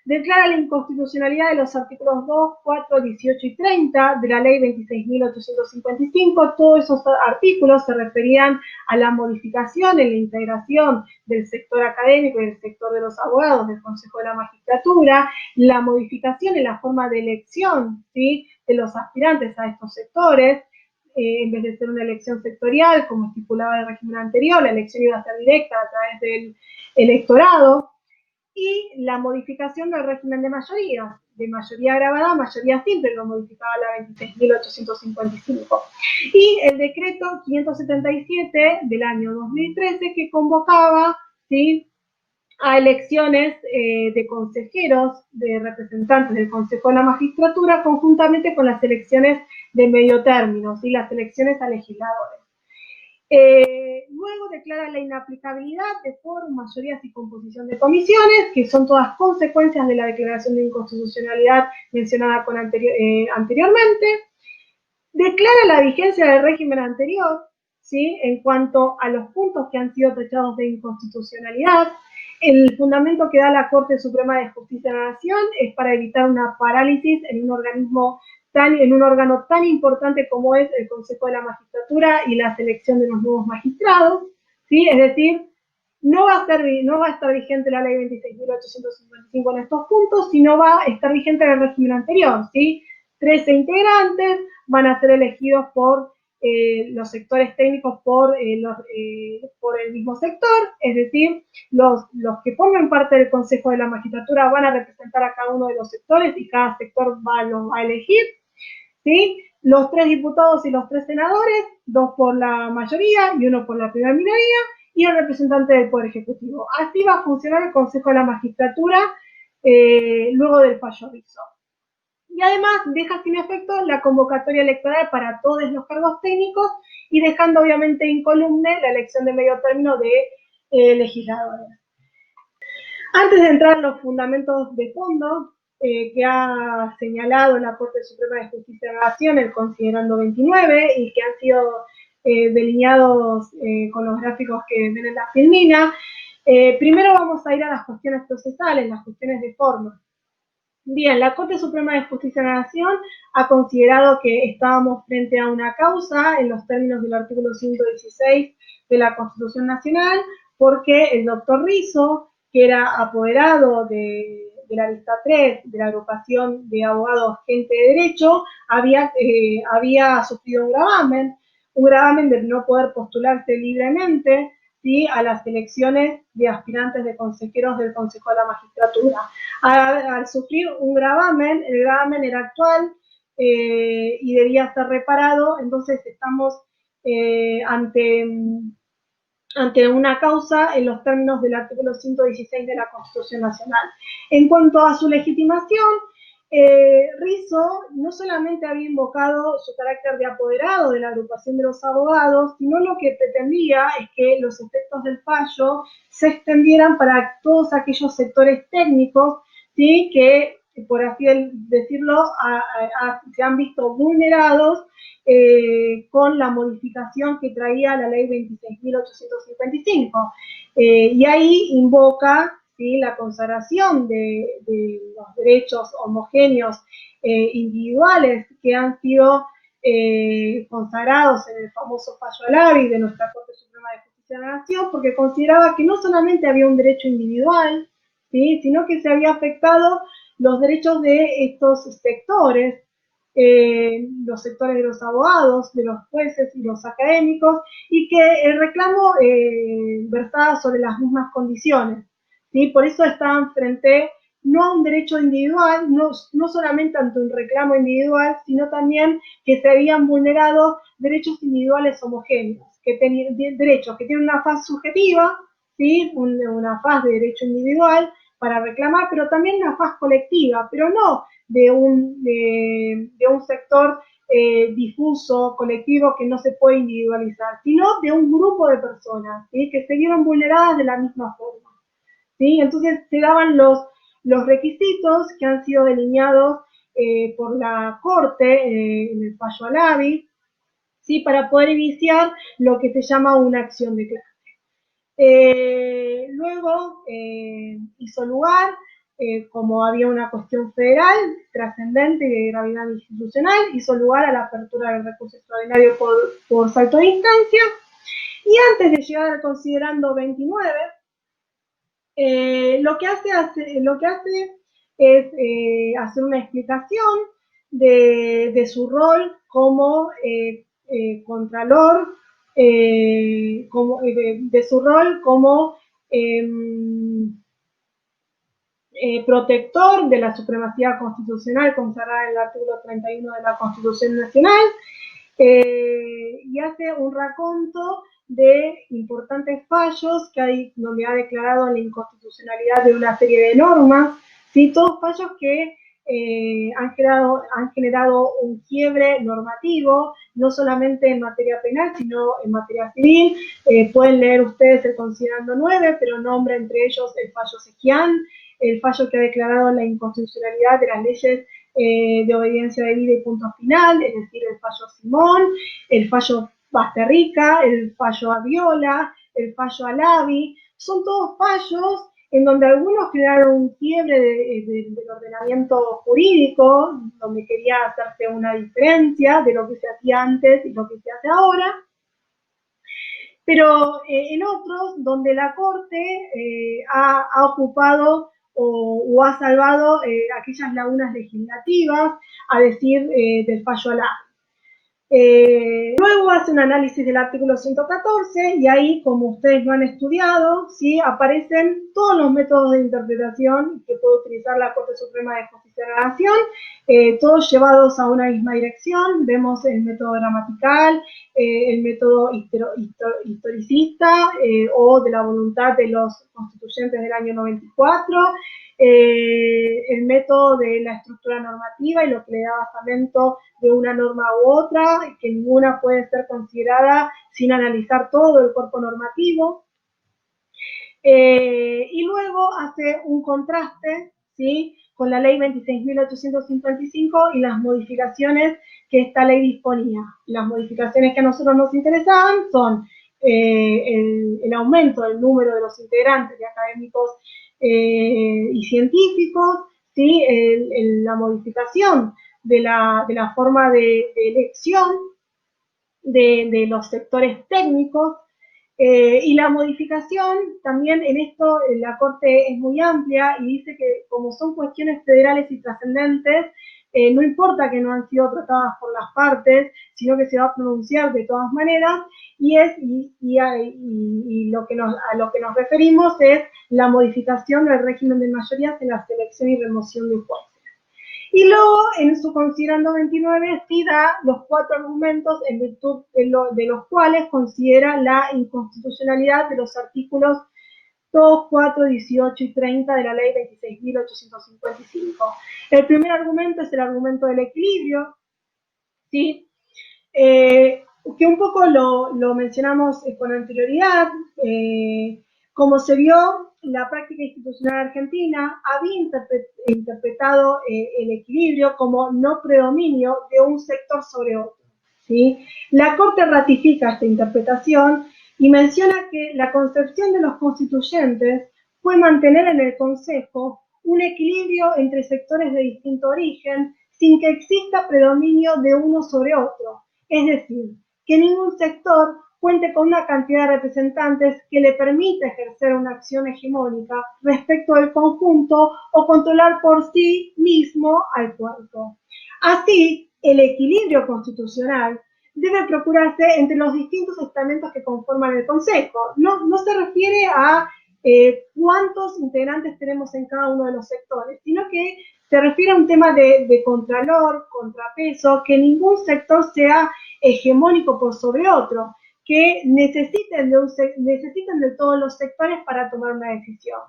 Declara la inconstitucionalidad de los artículos 2, 4, 18 y 30 de la Ley 26.855. Todos esos artículos se referían a la modificación en la integración del sector académico y del sector de los abogados del Consejo de la Magistratura, la modificación en la forma de elección, ¿sí?, de los aspirantes a estos sectores. En vez de ser una elección sectorial, como estipulaba el régimen anterior, la elección iba a ser directa a través del electorado, y la modificación del régimen de mayoría agravada a mayoría simple, lo modificaba la 26.855. Y el decreto 577 del año 2013 que convocaba, ¿sí?, a elecciones de consejeros, de representantes del Consejo de la Magistratura, conjuntamente con las elecciones de medio término, ¿sí?, las elecciones a legisladores. Luego declara la inaplicabilidad de quórum, mayorías y composición de comisiones, que son todas consecuencias de la declaración de inconstitucionalidad mencionada anteriormente. Declara la vigencia del régimen anterior, ¿sí?, en cuanto a los puntos que han sido tachados de inconstitucionalidad. El fundamento que da la Corte Suprema de Justicia de la Nación es para evitar una parálisis en un órgano tan importante como es el Consejo de la Magistratura y la selección de los nuevos magistrados, ¿sí? Es decir, no va a estar vigente la ley 26.855 en estos puntos, sino va a estar vigente el régimen anterior, ¿sí? 13 integrantes van a ser elegidos por los sectores técnicos por el mismo sector, es decir, los que forman parte del Consejo de la Magistratura van a representar a cada uno de los sectores y cada sector los va a elegir, ¿sí? Los 3 diputados y los 3 senadores, 2 por la mayoría y 1 por la primera minoría, y el representante del Poder Ejecutivo. Así va a funcionar el Consejo de la Magistratura luego del fallo Rizzo. Y además deja sin efecto la convocatoria electoral para todos los cargos técnicos y dejando obviamente incólume la elección de medio término de legisladores. Antes de entrar en los fundamentos de fondo que ha señalado la Corte Suprema de Justicia de la Nación, el considerando 29, y que han sido delineados con los gráficos que ven en la filmina, primero vamos a ir a las cuestiones procesales, las cuestiones de forma. Bien, la Corte Suprema de Justicia de la Nación ha considerado que estábamos frente a una causa en los términos del artículo 116 de la Constitución Nacional, porque el doctor Rizzo, que era apoderado de la lista 3 de la agrupación de abogados Gente de Derecho, había sufrido un gravamen de no poder postularse libremente, ¿sí?, a las elecciones de aspirantes de consejeros del Consejo de la Magistratura. Al sufrir un gravamen, el gravamen era actual y debía ser reparado, entonces estamos ante una causa en los términos del artículo 116 de la Constitución Nacional. En cuanto a su legitimación, Rizzo no solamente había invocado su carácter de apoderado de la agrupación de los abogados, sino lo que pretendía es que los efectos del fallo se extendieran para todos aquellos sectores técnicos, ¿sí?, que, por así decirlo, se han visto vulnerados con la modificación que traía la ley 26.855. Y ahí invoca, ¿sí?, la consagración de los derechos homogéneos individuales que han sido consagrados en el famoso fallo Alavi de nuestra Corte Suprema de Justicia de la Nación, porque consideraba que no solamente había un derecho individual, ¿sí?, sino que se había afectado los derechos de estos sectores, los sectores de los abogados, de los jueces y los académicos, y que el reclamo versaba sobre las mismas condiciones, ¿sí? Por eso estaban frente no a un derecho individual, no solamente ante un reclamo individual, sino también que se habían vulnerado derechos individuales homogéneos, derechos que tienen una faz subjetiva, ¿sí?, una faz de derecho individual para reclamar, pero también una faz colectiva, pero no de un sector difuso, colectivo, que no se puede individualizar, sino de un grupo de personas, ¿sí?, que se vieron vulneradas de la misma forma, ¿sí? Entonces se daban los requisitos que han sido delineados por la Corte en el fallo Alavi, ¿sí?, para poder iniciar lo que se llama una acción de clase. Luego hizo lugar, como había una cuestión federal trascendente y de gravedad institucional, hizo lugar a la apertura del recurso extraordinario por salto de instancia, y antes de llegar al considerando 29, lo que hace es hacer una explicación de su rol como contralor, de su rol como protector de la supremacía constitucional consagrada en el artículo 31 de la Constitución Nacional, y hace un raconto de importantes fallos donde ha declarado la inconstitucionalidad de una serie de normas, ¿sí?, todos fallos que han generado un quiebre normativo, no solamente en materia penal, sino en materia civil. Pueden leer ustedes el considerando 9, pero nombra entre ellos el fallo Sequian, el fallo que ha declarado la inconstitucionalidad de las leyes de obediencia debida y punto final, es decir, el fallo Simón, el fallo Basterrica, el fallo Aviola, el fallo Alavi. Son todos fallos en donde algunos crearon un quiebre del ordenamiento jurídico, donde quería hacerse una diferencia de lo que se hacía antes y lo que se hace ahora, pero en otros donde la Corte ha ocupado o ha salvado aquellas lagunas legislativas, a decir del fallo Alavi. Luego hace un análisis del artículo 114 y ahí, como ustedes lo han estudiado, ¿sí?, aparecen todos los métodos de interpretación que puede utilizar la Corte Suprema de Justicia de la Nación, todos llevados a una misma dirección. Vemos el método gramatical, el método historicista o de la voluntad de los constituyentes del año 94, el método de la estructura normativa y lo que le da basamento de una norma u otra, que ninguna puede ser considerada sin analizar todo el cuerpo normativo. Y luego hace un contraste, ¿sí?, con la ley 26.855 y las modificaciones que esta ley disponía. Las modificaciones que a nosotros nos interesaban son el aumento del número de los integrantes de académicos y científicos, ¿sí?, la modificación de la forma de elección de los sectores técnicos, y la modificación también en esto la Corte es muy amplia y dice que como son cuestiones federales y trascendentes, no importa que no han sido tratadas por las partes, sino que se va a pronunciar de todas maneras, y lo que a lo que nos referimos es la modificación del régimen de mayorías en la selección y remoción de jueces. Y luego, en su considerando 29, sí da los 4 argumentos en virtud de los cuales considera la inconstitucionalidad de los artículos 2, 4, 18 y 30 de la ley 26.855. El primer argumento es el argumento del equilibrio, ¿sí?, que un poco lo mencionamos con anterioridad. Como se vio, la práctica institucional argentina había interpretado el equilibrio como no predominio de un sector sobre otro, ¿sí? La Corte ratifica esta interpretación y menciona que la concepción de los constituyentes fue mantener en el Consejo un equilibrio entre sectores de distinto origen sin que exista predominio de uno sobre otro, es decir, que ningún sector cuente con una cantidad de representantes que le permita ejercer una acción hegemónica respecto del conjunto o controlar por sí mismo al cuerpo. Así, el equilibrio constitucional debe procurarse entre los distintos estamentos que conforman el Consejo. No se refiere a cuántos integrantes tenemos en cada uno de los sectores, sino que se refiere a un tema de contralor, contrapeso, que ningún sector sea hegemónico por sobre otro, que necesiten de todos los sectores para tomar una decisión.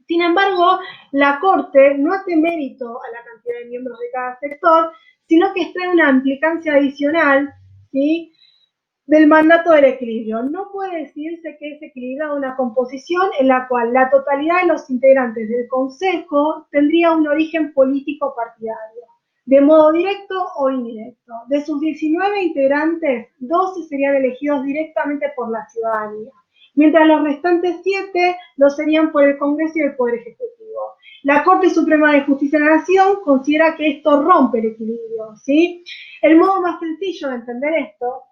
Sin embargo, la Corte no hace mérito a la cantidad de miembros de cada sector, sino que extrae una implicancia adicional, ¿sí?, del mandato del equilibrio. No puede decirse que es equilibrada una composición en la cual la totalidad de los integrantes del Consejo tendría un origen político partidario, de modo directo o indirecto. De sus 19 integrantes, 12 serían elegidos directamente por la ciudadanía, mientras los restantes 7 lo serían por el Congreso y el Poder Ejecutivo. La Corte Suprema de Justicia de la Nación considera que esto rompe el equilibrio, ¿sí? El modo más sencillo de entender esto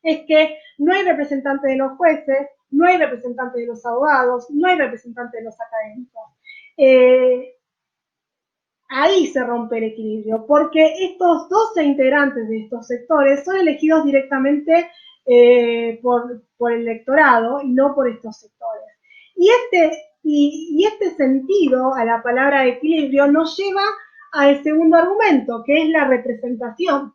es que no hay representantes de los jueces, no hay representantes de los abogados, no hay representantes de los académicos. Ahí se rompe el equilibrio, porque estos 12 integrantes de estos sectores son elegidos directamente por el electorado y no por estos sectores. Y este sentido a la palabra equilibrio nos lleva al segundo argumento, que es la representación.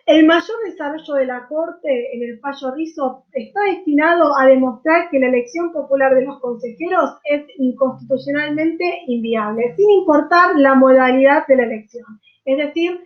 El mayor desarrollo de la Corte en el fallo Rizzo está destinado a demostrar que la elección popular de los consejeros es inconstitucionalmente inviable, sin importar la modalidad de la elección. Es decir,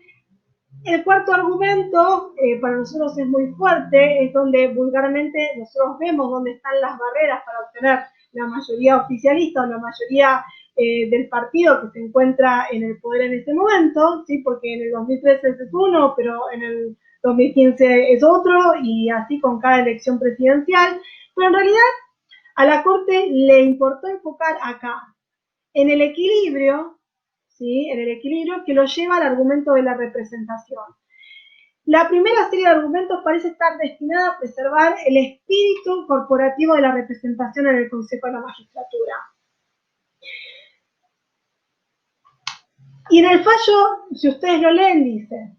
el cuarto argumento para nosotros es muy fuerte, es donde vulgarmente nosotros vemos dónde están las barreras para obtener la mayoría oficialista o la mayoría del partido que se encuentra en el poder en ese momento, ¿sí? Porque en el 2013 es uno, pero en el 2015 es otro, y así con cada elección presidencial. Pero en realidad a la Corte le importó enfocar acá, en el equilibrio, ¿sí? En el equilibrio que lo lleva al argumento de la representación. La primera serie de argumentos parece estar destinada a preservar el espíritu corporativo de la representación en el Consejo de la Magistratura. Y en el fallo, si ustedes lo leen, dice,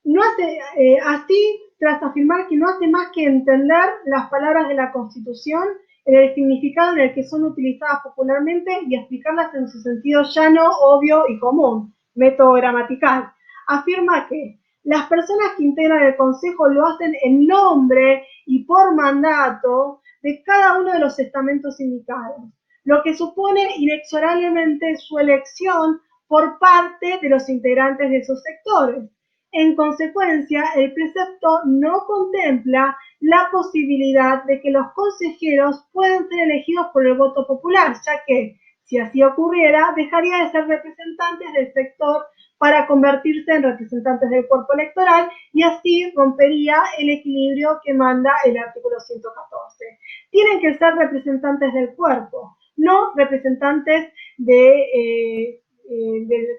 no hace, así, tras afirmar que no hace más que entender las palabras de la Constitución en el significado en el que son utilizadas popularmente y explicarlas en su sentido llano, obvio y común, método gramatical. Afirma que las personas que integran el Consejo lo hacen en nombre y por mandato de cada uno de los estamentos indicados, lo que supone inexorablemente su elección por parte de los integrantes de esos sectores. En consecuencia, el precepto no contempla la posibilidad de que los consejeros puedan ser elegidos por el voto popular, ya que, si así ocurriera, dejaría de ser representantes del sector para convertirse en representantes del cuerpo electoral y así rompería el equilibrio que manda el artículo 114. Tienen que ser representantes del cuerpo, no representantes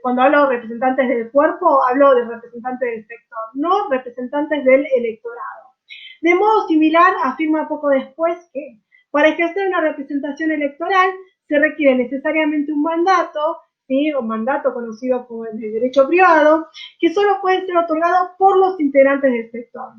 cuando hablo de representantes del cuerpo, hablo de representantes del sector, no representantes del electorado. De modo similar, afirma poco después que para ejercer una representación electoral se requiere necesariamente un mandato, ¿sí? Un mandato conocido como el de derecho privado, que solo puede ser otorgado por los integrantes del sector.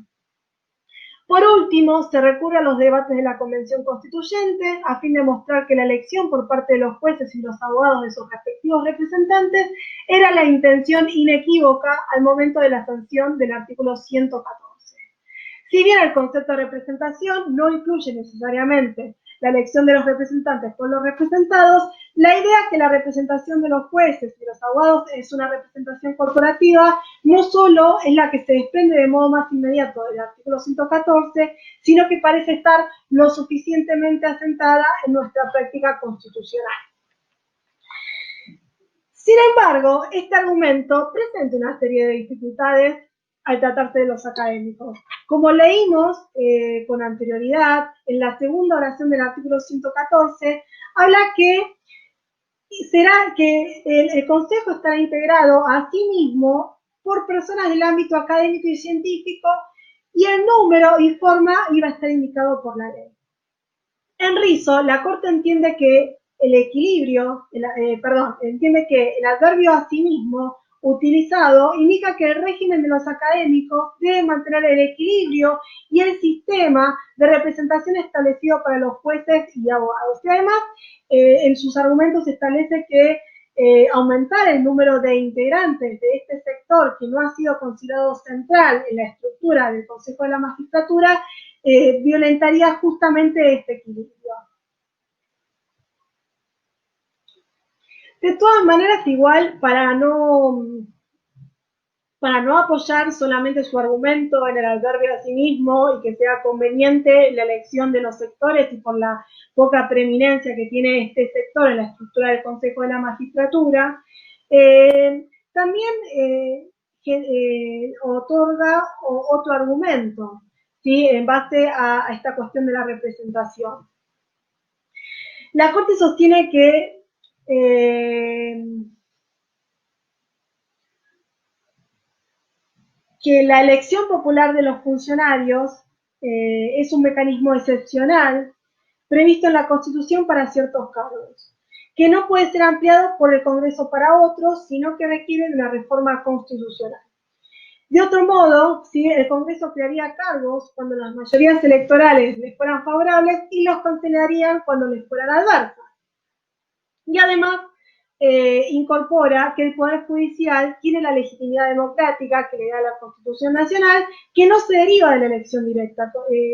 Por último, se recurre a los debates de la Convención Constituyente a fin de mostrar que la elección por parte de los jueces y los abogados de sus respectivos representantes era la intención inequívoca al momento de la sanción del artículo 114. Si bien el concepto de representación no incluye necesariamente la elección de los representantes por los representados, la idea que la representación de los jueces y los abogados es una representación corporativa no solo es la que se desprende de modo más inmediato del artículo 114, sino que parece estar lo suficientemente asentada en nuestra práctica constitucional. Sin embargo, este argumento presenta una serie de dificultades al tratarse de los académicos. Como leímos con anterioridad, en la segunda oración del artículo 114, habla que el Consejo estará integrado a sí mismo por personas del ámbito académico y científico, y el número y forma iba a estar indicado por la ley. En Rizzo, la Corte entiende que entiende que el adverbio a sí mismo utilizado indica que el régimen de los académicos debe mantener el equilibrio y el sistema de representación establecido para los jueces y abogados. Y además, en sus argumentos establece que aumentar el número de integrantes de este sector que no ha sido considerado central en la estructura del Consejo de la Magistratura violentaría justamente este equilibrio. De todas maneras, igual, para no apoyar solamente su argumento en el adverbio a sí mismo y que sea conveniente la elección de los sectores y por la poca preeminencia que tiene este sector en la estructura del Consejo de la Magistratura, también otorga otro argumento, ¿sí? En base a esta cuestión de la representación. La Corte sostiene que la elección popular de los funcionarios es un mecanismo excepcional previsto en la Constitución para ciertos cargos, que no puede ser ampliado por el Congreso para otros, sino que requiere de una reforma constitucional. De otro modo, ¿sí? El Congreso crearía cargos cuando las mayorías electorales les fueran favorables y los cancelarían cuando les fueran adversas. Y además, incorpora que el Poder Judicial tiene la legitimidad democrática que le da la Constitución Nacional, que no se deriva de la elección directa.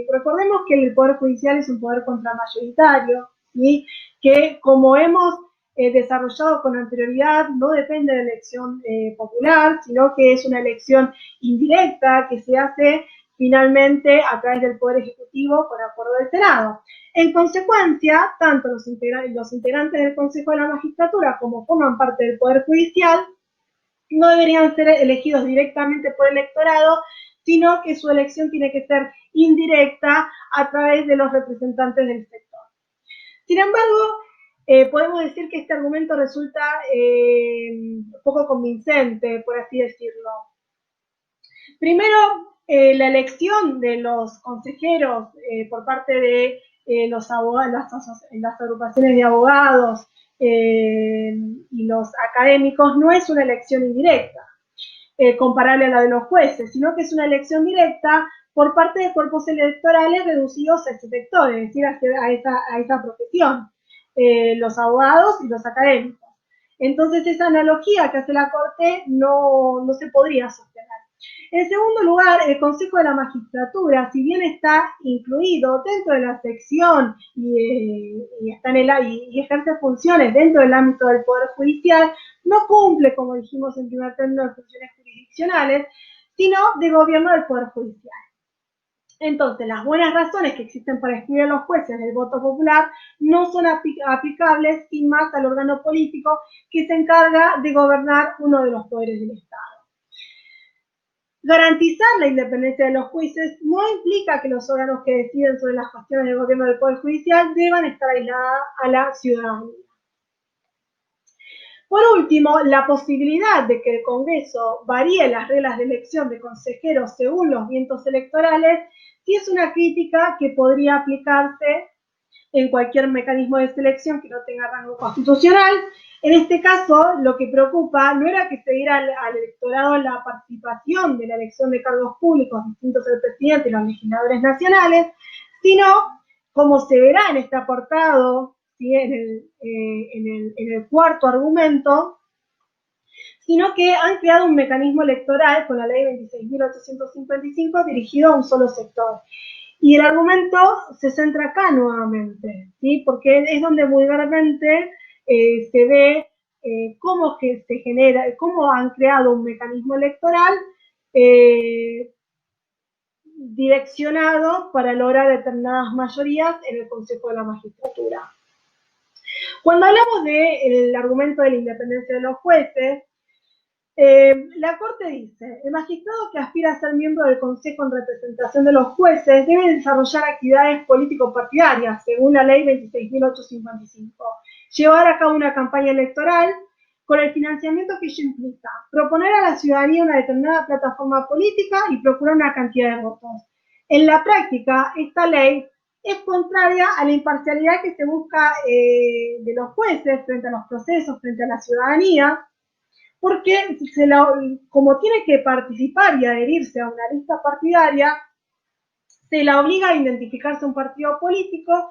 Recordemos que el Poder Judicial es un poder contramayoritario, ¿sí? Que como hemos desarrollado con anterioridad, no depende de la elección popular, sino que es una elección indirecta que se hace finalmente a través del Poder Ejecutivo con acuerdo del Senado. En consecuencia, tanto los integrantes del Consejo de la Magistratura como forman parte del Poder Judicial no deberían ser elegidos directamente por el electorado, sino que su elección tiene que ser indirecta a través de los representantes del sector. Sin embargo, podemos decir que este argumento resulta poco convincente, por así decirlo. Primero, la elección de los consejeros por parte de los abogados, las agrupaciones de abogados y los académicos no es una elección indirecta, comparable a la de los jueces, sino que es una elección directa por parte de cuerpos electorales reducidos a ese sector, es decir, a esa profesión, los abogados y los académicos. Entonces, esa analogía que hace la Corte no se podría sostener. En segundo lugar, el Consejo de la Magistratura, si bien está incluido dentro de la sección y ejerce funciones dentro del ámbito del Poder Judicial, no cumple, como dijimos en primer término, funciones jurisdiccionales, sino de gobierno del Poder Judicial. Entonces, las buenas razones que existen para excluir a los jueces del voto popular no son aplicables sin más al órgano político que se encarga de gobernar uno de los poderes del Estado. Garantizar la independencia de los jueces no implica que los órganos que deciden sobre las cuestiones del gobierno del Poder Judicial deban estar aisladas a la ciudadanía. Por último, la posibilidad de que el Congreso varíe las reglas de elección de consejeros según los vientos electorales sí es una crítica que podría aplicarse en cualquier mecanismo de selección que no tenga rango constitucional. En este caso, lo que preocupa no era que se diera al electorado la participación de la elección de cargos públicos distintos al presidente y los legisladores nacionales, sino, como se verá en este apartado, ¿sí? en el cuarto argumento, sino que han creado un mecanismo electoral con la ley 26.855 dirigido a un solo sector. Y el argumento se centra acá nuevamente, ¿sí? Porque es donde vulgarmente se ve cómo que se genera, cómo han creado un mecanismo electoral direccionado para lograr determinadas mayorías en el Consejo de la Magistratura. Cuando hablamos del argumento de la independencia de los jueces, la Corte dice, el magistrado que aspira a ser miembro del Consejo en representación de los jueces debe desarrollar actividades político-partidarias, según la ley 26.855, llevar a cabo una campaña electoral con el financiamiento que ello implica, proponer a la ciudadanía una determinada plataforma política y procurar una cantidad de votos. En la práctica, esta ley es contraria a la imparcialidad que se busca de los jueces frente a los procesos, frente a la ciudadanía, porque como tiene que participar y adherirse a una lista partidaria, se la obliga a identificarse un partido político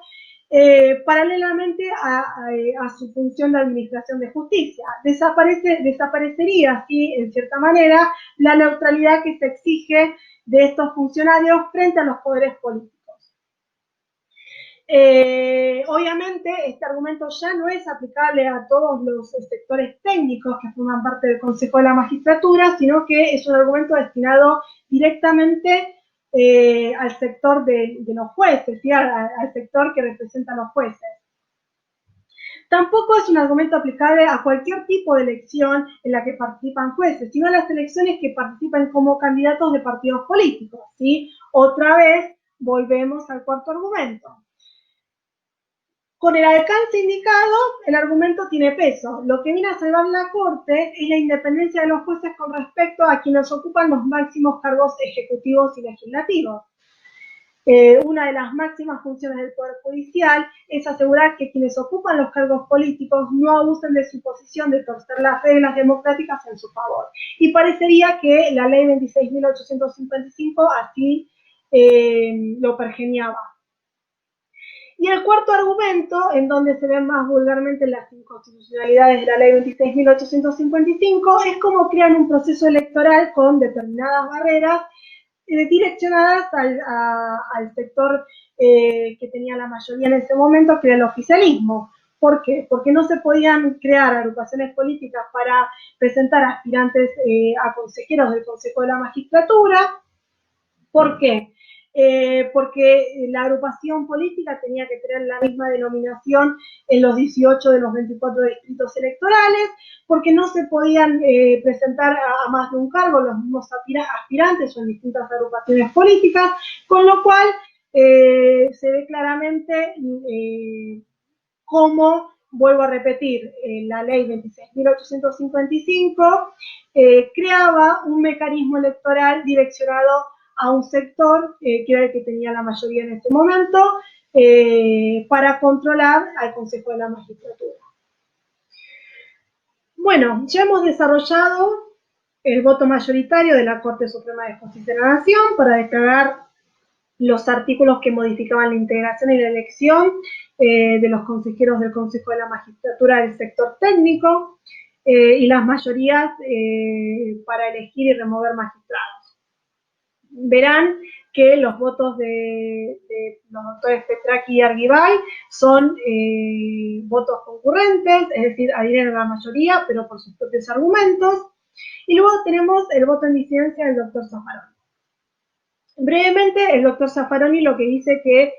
paralelamente a su función de administración de justicia. Desaparecería así, en cierta manera, la neutralidad que se exige de estos funcionarios frente a los poderes políticos. Obviamente, este argumento ya no es aplicable a todos los sectores técnicos que forman parte del Consejo de la Magistratura, sino que es un argumento destinado directamente al sector de los jueces, ¿sí? al sector que representa a los jueces. Tampoco es un argumento aplicable a cualquier tipo de elección en la que participan jueces, sino a las elecciones que participan como candidatos de partidos políticos, ¿sí? Otra vez, volvemos al cuarto argumento. Con el alcance indicado, el argumento tiene peso. Lo que viene a salvar la Corte es la independencia de los jueces con respecto a quienes ocupan los máximos cargos ejecutivos y legislativos. Una de las máximas funciones del Poder Judicial es asegurar que quienes ocupan los cargos políticos no abusen de su posición de torcer las reglas democráticas en su favor. Y parecería que la ley 26.855 así lo pergeniaba. Y el cuarto argumento, en donde se ven más vulgarmente las inconstitucionalidades de la ley 26.855, es cómo crean un proceso electoral con determinadas barreras direccionadas al sector que tenía la mayoría en ese momento, que era el oficialismo. ¿Por qué? Porque no se podían crear agrupaciones políticas para presentar aspirantes a consejeros del Consejo de la Magistratura. ¿Por qué? Porque la agrupación política tenía que tener la misma denominación en los 18 de los 24 distritos electorales, porque no se podían presentar a más de un cargo los mismos aspirantes o en distintas agrupaciones políticas, con lo cual se ve claramente cómo, vuelvo a repetir, la ley 26.855 creaba un mecanismo electoral direccionado a un sector, que era el que tenía la mayoría en ese momento, para controlar al Consejo de la Magistratura. Bueno, ya hemos desarrollado el voto mayoritario de la Corte Suprema de Justicia de la Nación para declarar los artículos que modificaban la integración y la elección de los consejeros del Consejo de la Magistratura del sector técnico y las mayorías para elegir y remover magistrados. Verán que los votos de los doctores Petraki y Argibay son votos concurrentes, es decir, adhieren a la mayoría, pero por sus propios argumentos. Y luego tenemos el voto en disidencia del doctor Zaffaroni. Brevemente, el doctor Zaffaroni lo que dice que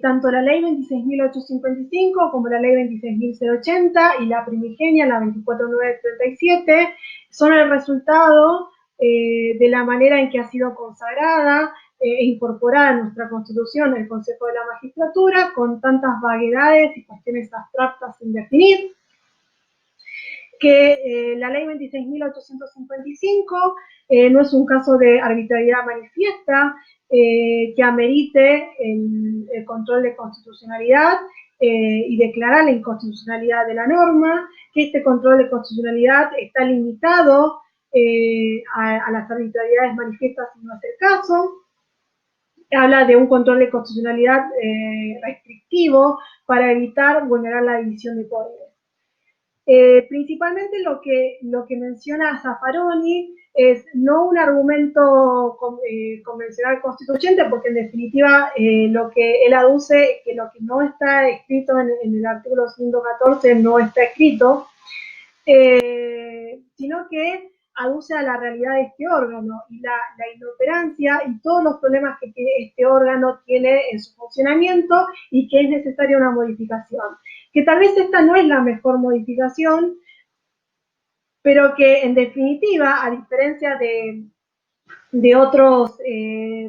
tanto la ley 26.855 como la ley 26.080 y la primigenia, la 24.937, son el resultado de la manera en que ha sido consagrada e incorporada en nuestra Constitución el Consejo de la Magistratura, con tantas vaguedades y cuestiones abstractas sin definir, que la ley 26.855 no es un caso de arbitrariedad manifiesta que amerite el control de constitucionalidad y declarar la inconstitucionalidad de la norma, que este control de constitucionalidad está limitado a las arbitrariedades manifiestas si no es el caso. Habla de un control de constitucionalidad restrictivo para evitar vulnerar la división de poderes. Principalmente lo que menciona Zaffaroni es no un argumento convencional constituyente, porque en definitiva lo que él aduce es que lo que no está escrito en el artículo 114 no está escrito, sino que aduce a la realidad de este órgano y la inoperancia y todos los problemas que este órgano tiene en su funcionamiento y que es necesaria una modificación. Que tal vez esta no es la mejor modificación, pero que en definitiva, a diferencia de otros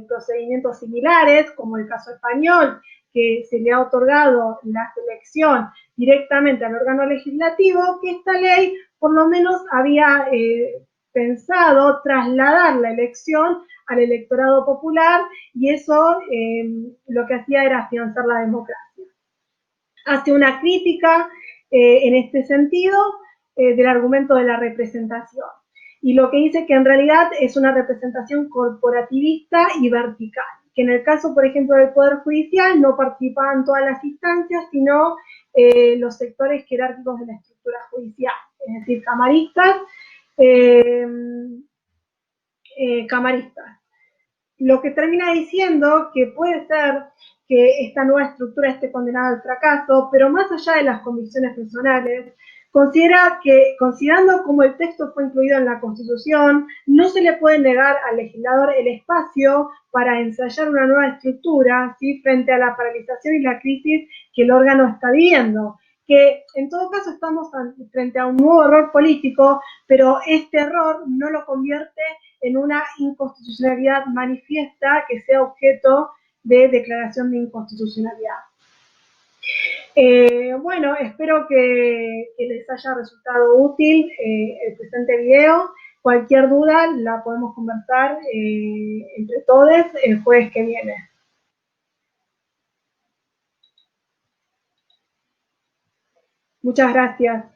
procedimientos similares, como el caso español, que se le ha otorgado la selección directamente al órgano legislativo, que esta ley por lo menos había pensado trasladar la elección al electorado popular, y eso lo que hacía era afianzar la democracia. Hace una crítica en este sentido del argumento de la representación, y lo que dice que en realidad es una representación corporativista y vertical, que en el caso, por ejemplo, del Poder Judicial no participaban todas las instancias, sino los sectores jerárquicos de la estructura judicial, es decir, camaristas, camaristas. Lo que termina diciendo que puede ser que esta nueva estructura esté condenada al fracaso, pero más allá de las convicciones personales, considera que, considerando cómo el texto fue incluido en la Constitución, no se le puede negar al legislador el espacio para ensayar una nueva estructura, ¿sí?, frente a la paralización y la crisis que el órgano está viviendo. Que en todo caso estamos frente a un nuevo error político, pero este error no lo convierte en una inconstitucionalidad manifiesta que sea objeto de declaración de inconstitucionalidad. Bueno, espero que les haya resultado útil el presente video. Cualquier duda la podemos conversar entre todos el jueves que viene. Muchas gracias.